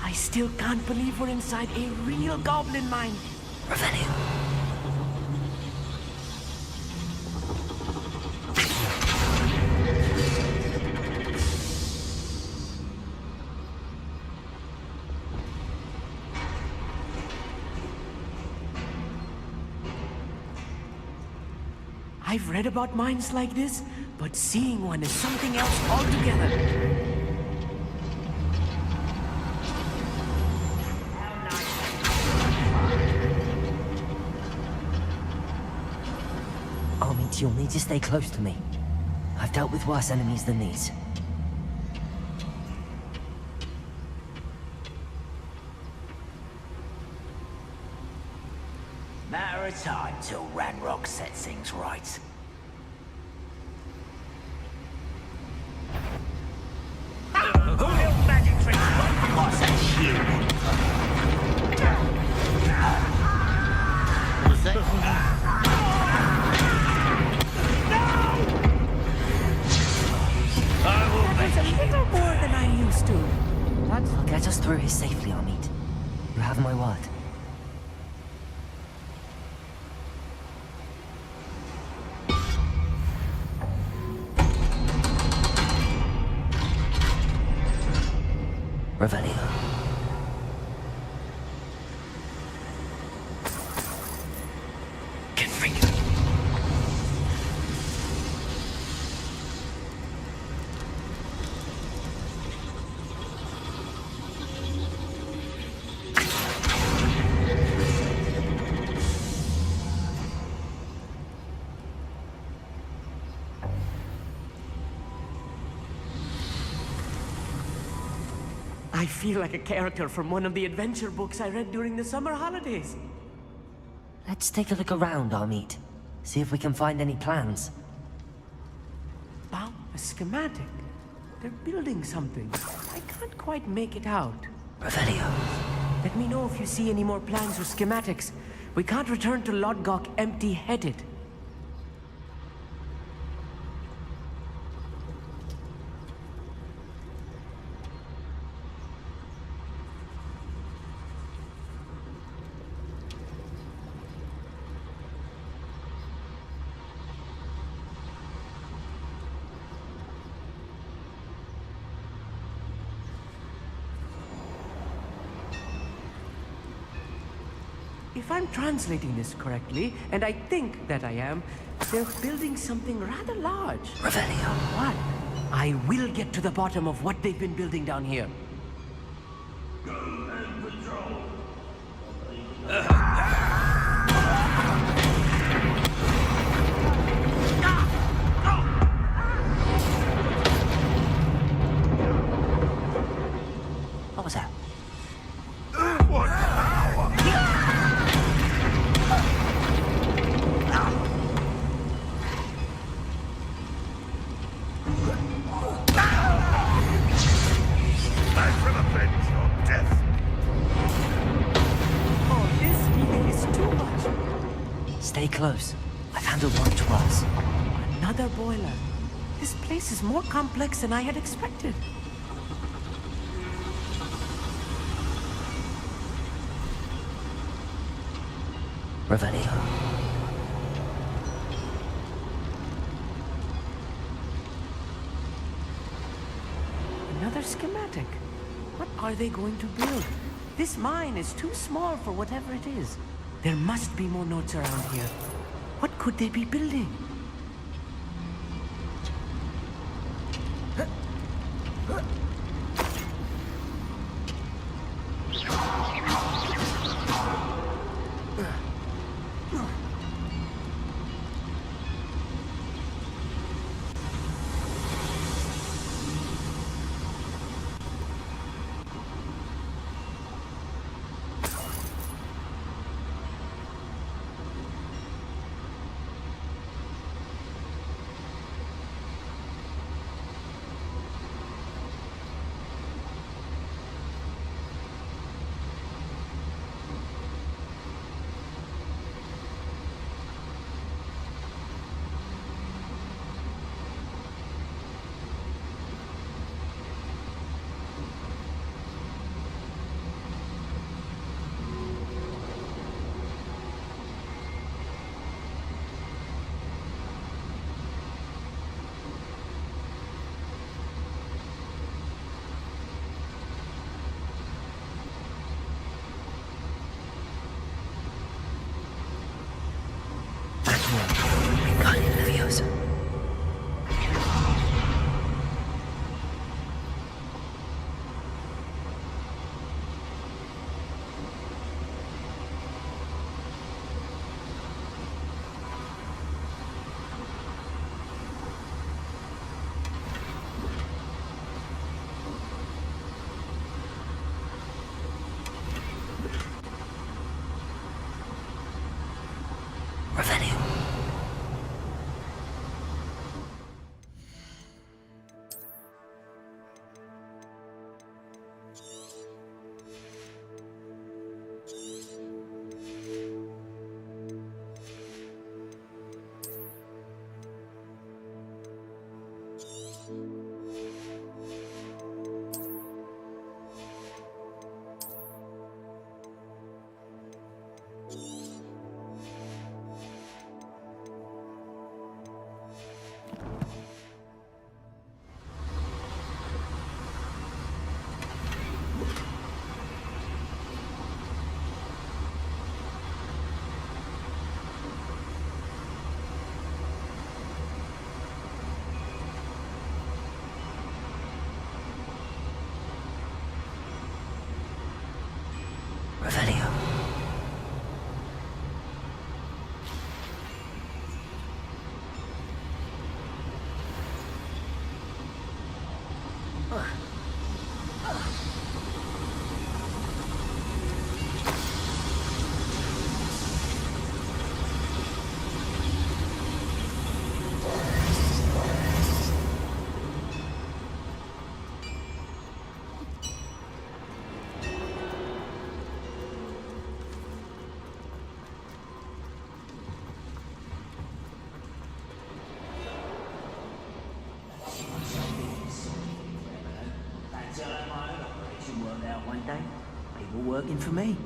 Speaker 14: I still can't believe we're inside a real goblin mine.
Speaker 4: Revelio.
Speaker 14: I've read about mines like this, but seeing one is something else altogether.
Speaker 4: You'll need to stay close to me. I've dealt with worse enemies than these.
Speaker 6: Matter of time till Ranrock sets things right. Who little magic tricks what's a shield? What's that?
Speaker 14: That was a little more than I used to.
Speaker 4: I'll get us through here safely, Amit. You have my word. Revelio.
Speaker 14: I feel like a character from one of the adventure books I read during the summer holidays.
Speaker 4: Let's take a look around, Amit. See if we can find any plans.
Speaker 14: Wow, a schematic. They're building something. I can't quite make it out.
Speaker 4: Revelio.
Speaker 14: Let me know if you see any more plans or schematics. We can't return to Lodgok empty-headed. If I'm translating this correctly, and I think that I am, they're building something rather large.
Speaker 4: Revelio.
Speaker 14: What? I will get to the bottom of what they've been building down here.
Speaker 15: Go and patrol.
Speaker 4: What was that? Stay close. I've handled one to us.
Speaker 14: Another boiler. This place is more complex than I had expected.
Speaker 4: Revelio.
Speaker 14: Another schematic. What are they going to build? This mine is too small for whatever it is. There must be more notes around here. What could they be building?
Speaker 6: Until my own operation worked out one day, people working for me.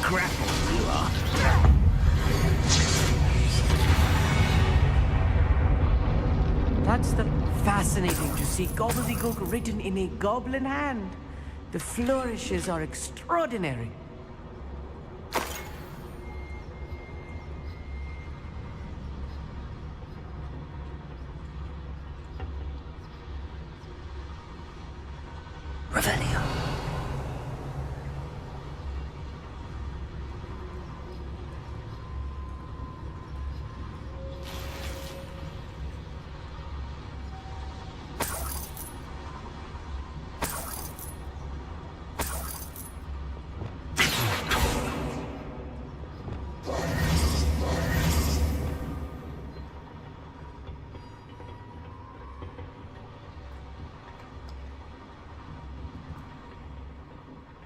Speaker 6: Grapple, you are.
Speaker 14: That's fascinating to see gobbledygook written in a goblin hand. The flourishes are extraordinary.
Speaker 4: Revelio.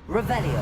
Speaker 4: Revelio.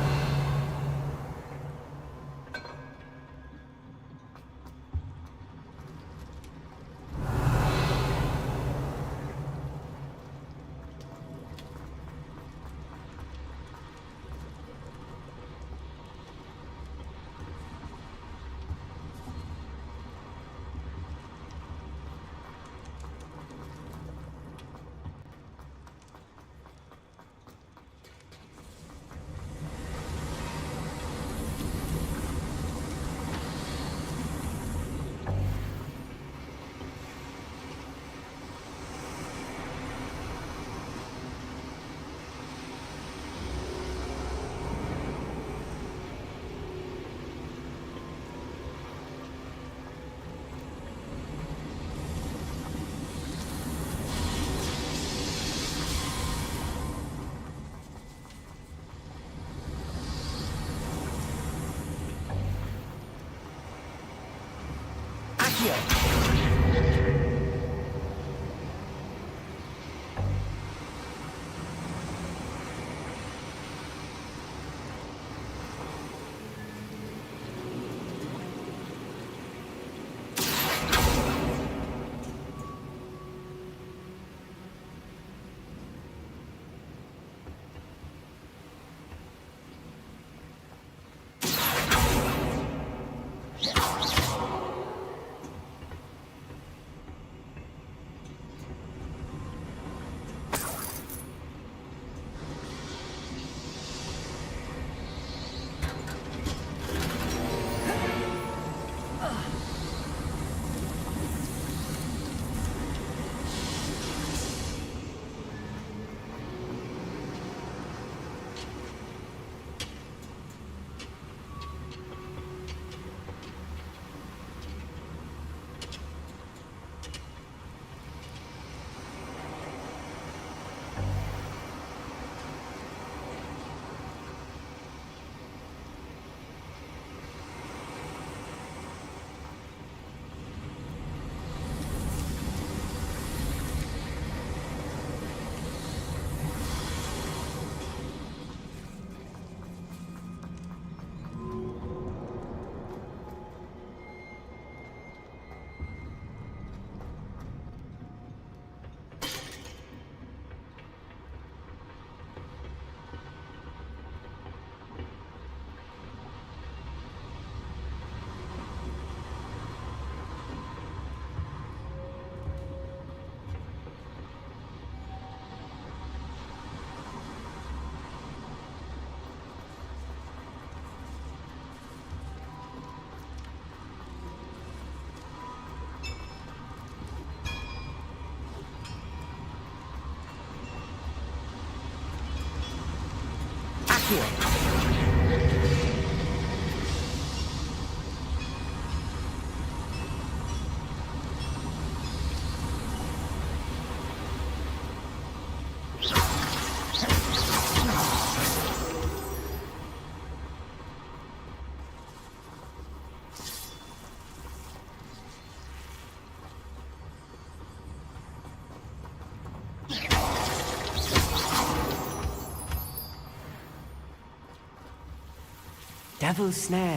Speaker 14: devil's snare.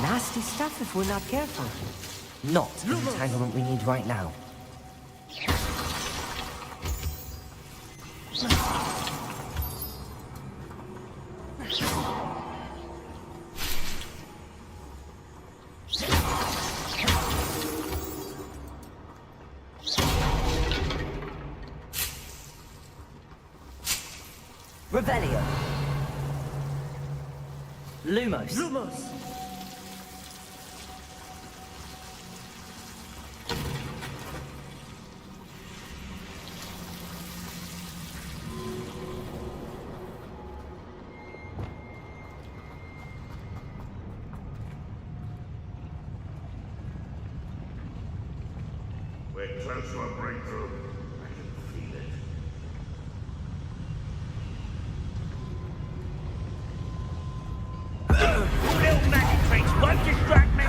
Speaker 14: Nasty stuff if we're not careful.
Speaker 4: Not the entanglement we need right now. Revelio. Lumos.
Speaker 6: Lumos.
Speaker 17: We're close to a breakthrough. I can feel it.
Speaker 6: Little magic tricks won't distract me.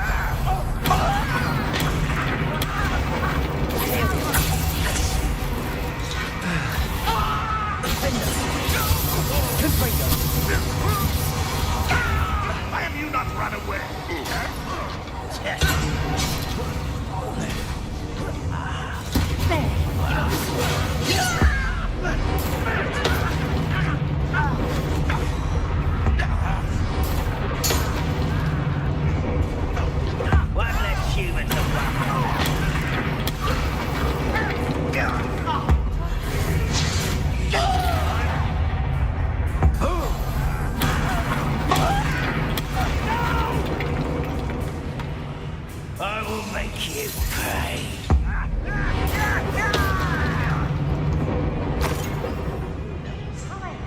Speaker 17: Why have you not run away?
Speaker 6: One less human to I will make you pay.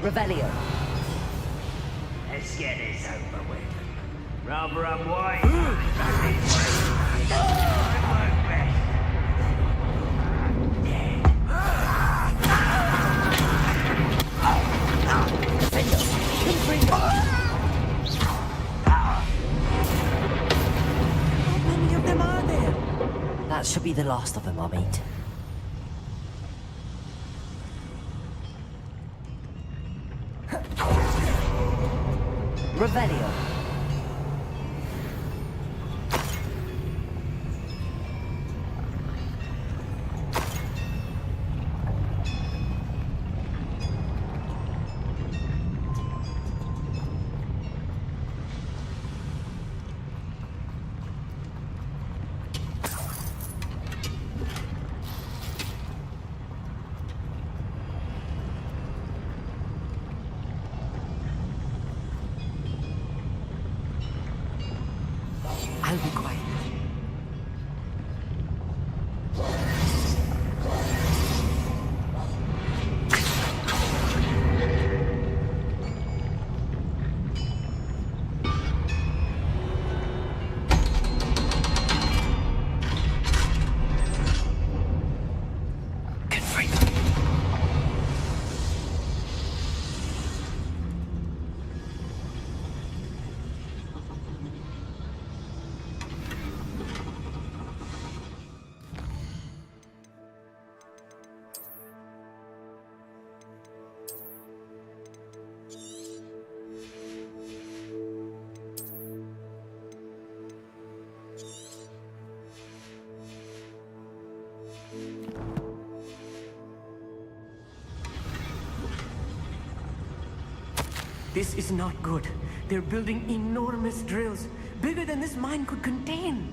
Speaker 4: Revelio.
Speaker 6: Let's get this over with. Rather unwind.
Speaker 14: How many of them are there?
Speaker 4: That should be the last of them, I'll meet. Revelio. I'll be quiet.
Speaker 14: This is not good. They're building enormous drills, bigger than this mine could contain.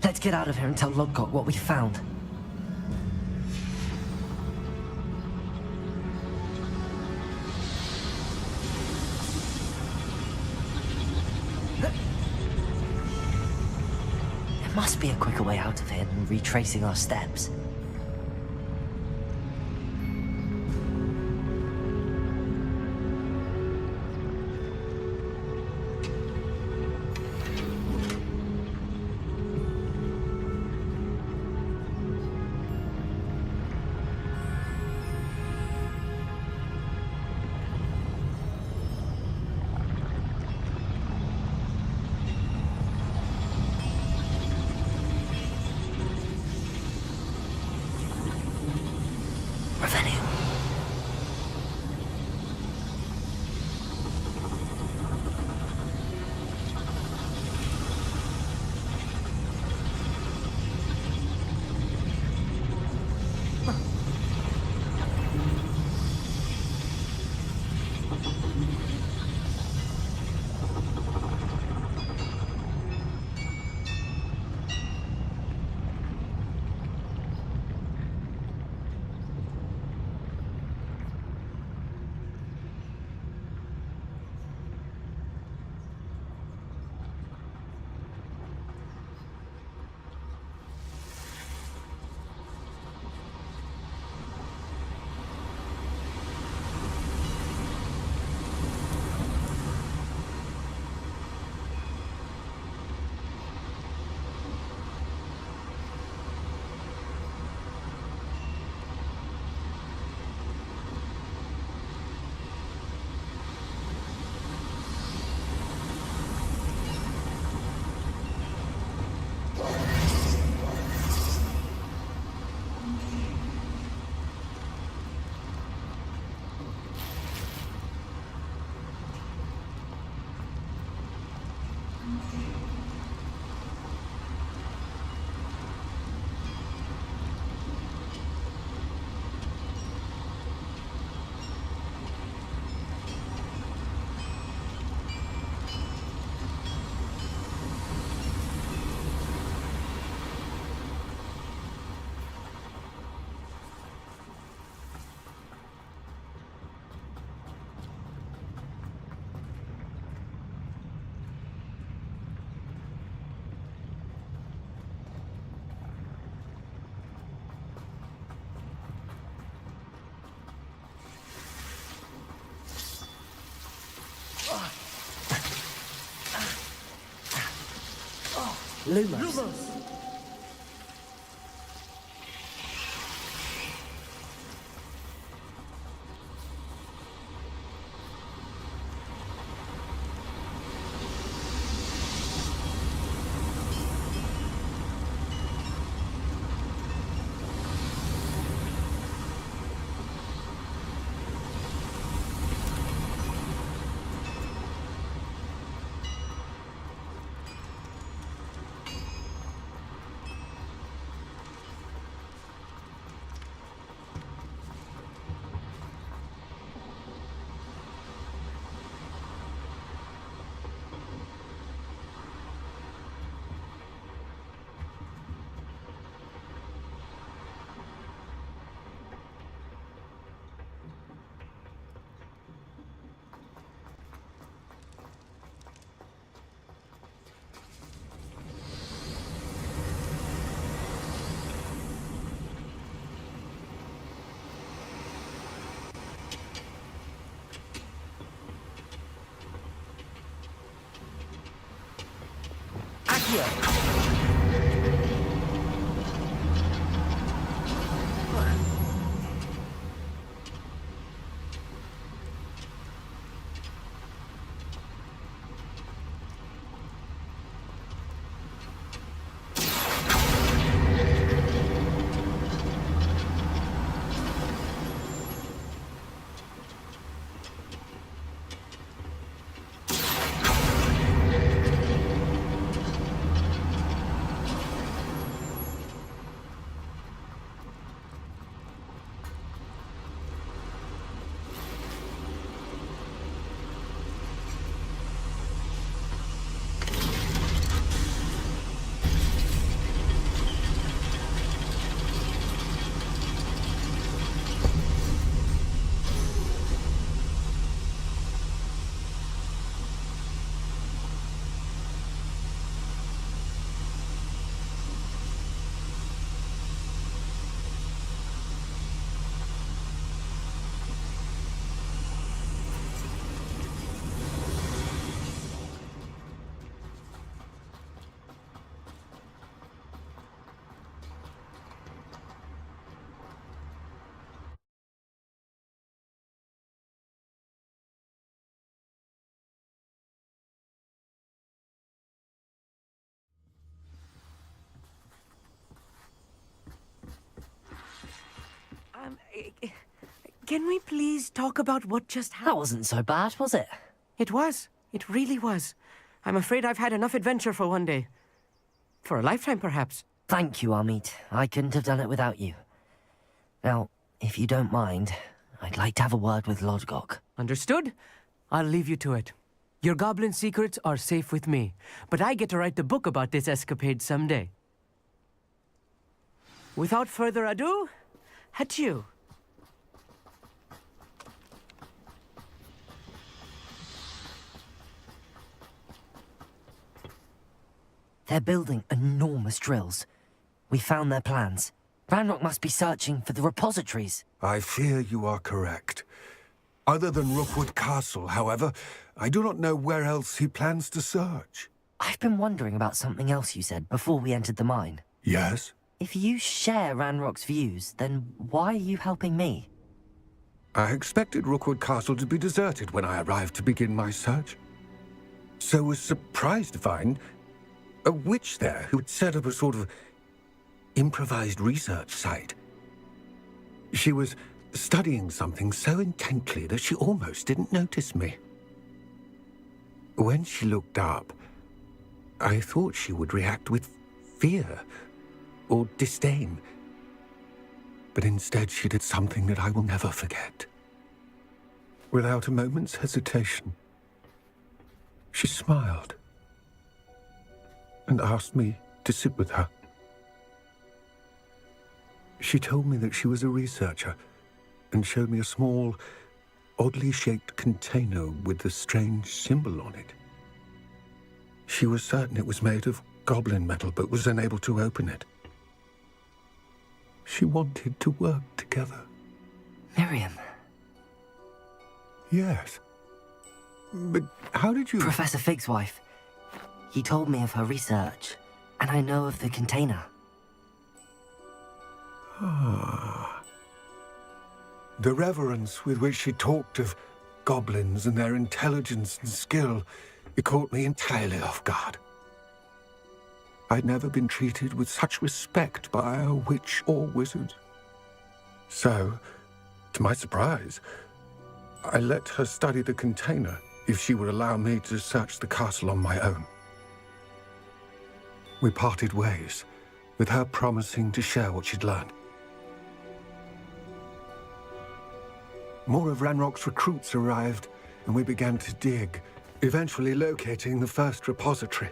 Speaker 4: Let's get out of here and tell Lodgott what we found. There must be a quicker way out of here than retracing our steps. Lumos.
Speaker 14: Can we please talk about what just happened?
Speaker 4: That wasn't so bad, was it?
Speaker 14: It was. It really was. I'm afraid I've had enough adventure for one day. For a lifetime, perhaps.
Speaker 4: Thank you, Amit. I couldn't have done it without you. Now, if you don't mind, I'd like to have a word with Lodgok.
Speaker 14: Understood? I'll leave you to it. Your goblin secrets are safe with me, but I get to write the book about this escapade someday. Without further ado, adieu.
Speaker 4: They're building enormous drills. We found their plans. Ranrock must be searching for the repositories.
Speaker 16: I fear you are correct. Other than Rookwood Castle, however, I do not know where else he plans to search.
Speaker 4: I've been wondering about something else you said before we entered the mine.
Speaker 16: Yes?
Speaker 4: If you share Ranrock's views, then why are you helping me?
Speaker 16: I expected Rookwood Castle to be deserted when I arrived to begin my search. So was surprised to find a witch there who had set up a sort of improvised research site. She was studying something so intently that she almost didn't notice me. When she looked up, I thought she would react with fear or disdain. But instead she did something that I will never forget. Without a moment's hesitation, she smiled and asked me to sit with her. She told me that she was a researcher and showed me a small, oddly shaped container with a strange symbol on it. She was certain it was made of goblin metal, but was unable to open it. She wanted to work together.
Speaker 4: Miriam.
Speaker 16: Yes. But how did you...
Speaker 4: Professor Fig's wife. He told me of her research. And I know of the container.
Speaker 16: Ah. The reverence with which she talked of goblins and their intelligence and skill, it caught me entirely off guard. I'd never been treated with such respect by a witch or wizard. So, to my surprise, I let her study the container if she would allow me to search the castle on my own. We parted ways, with her promising to share what she'd learned. More of Ranrock's recruits arrived, and we began to dig, eventually locating the first repository.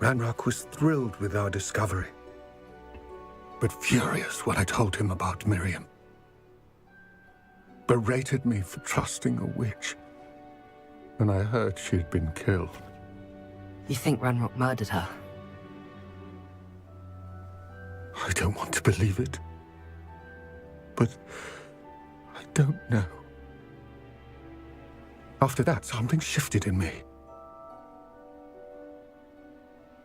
Speaker 16: Ranrock was thrilled with our discovery, but furious when I told him about Miriam. Berated me for trusting a witch, and I heard she'd been killed.
Speaker 4: You think Ranrock murdered her?
Speaker 16: I don't want to believe it, but I don't know. After that, something shifted in me.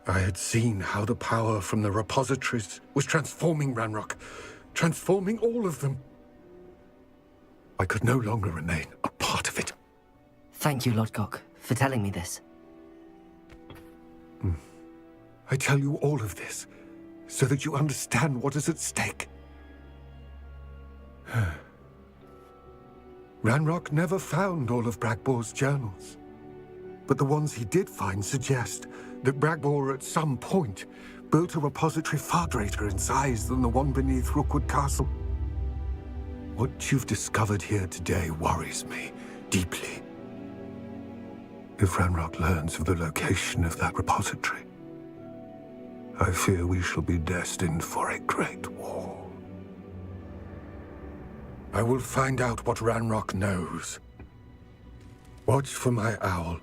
Speaker 16: I had seen how the power from the repositories was transforming Ranrock, transforming all of them. I could no longer remain a part of it.
Speaker 4: Thank you, Lodgok, for telling me this.
Speaker 16: I tell you all of this so that you understand what is at stake. Ranrock never found all of Bragbor's journals, but the ones he did find suggest that Bragbor at some point built a repository far greater in size than the one beneath Rookwood Castle. What you've discovered here today worries me deeply. If Ranrock learns of the location of that repository, I fear we shall be destined for a great war. I will find out what Ranrock knows. Watch for my owl.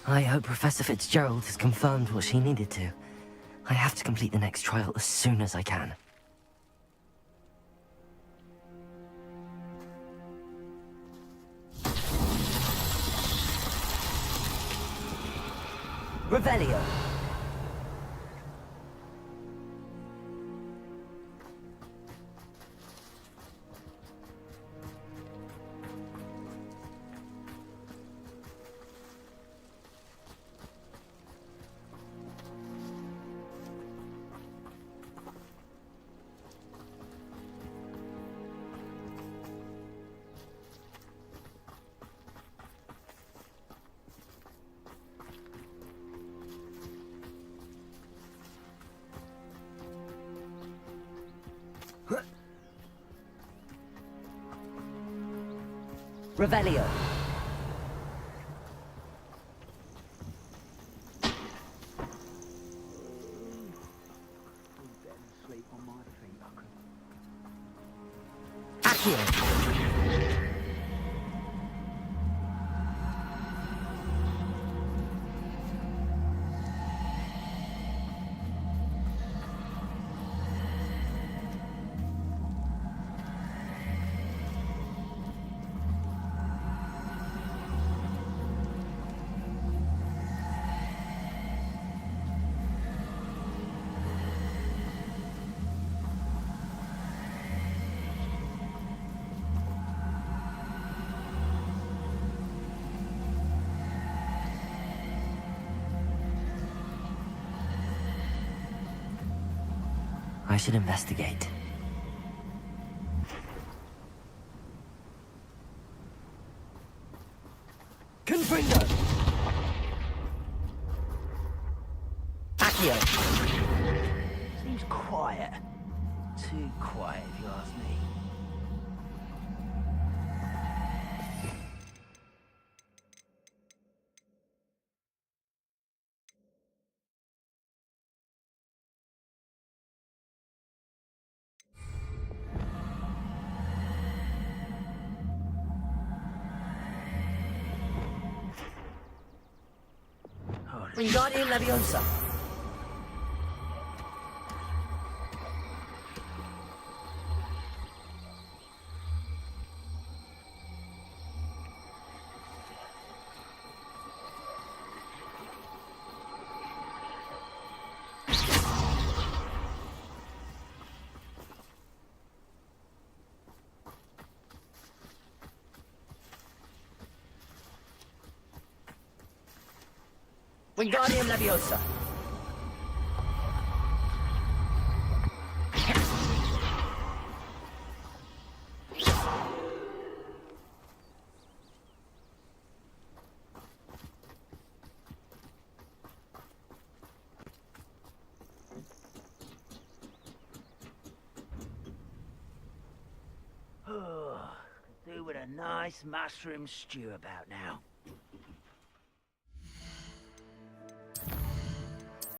Speaker 4: I hope Professor Fitzgerald has confirmed what she needed to. I have to complete the next trial as soon as I can. Revelio. Revelio. Accio. I should investigate. Confringo! Accio!
Speaker 6: Seems quiet. Too quiet, if you ask me. Wingardium Leviosa. Wingardium Leviosa. Do with a nice mushroom stew about now.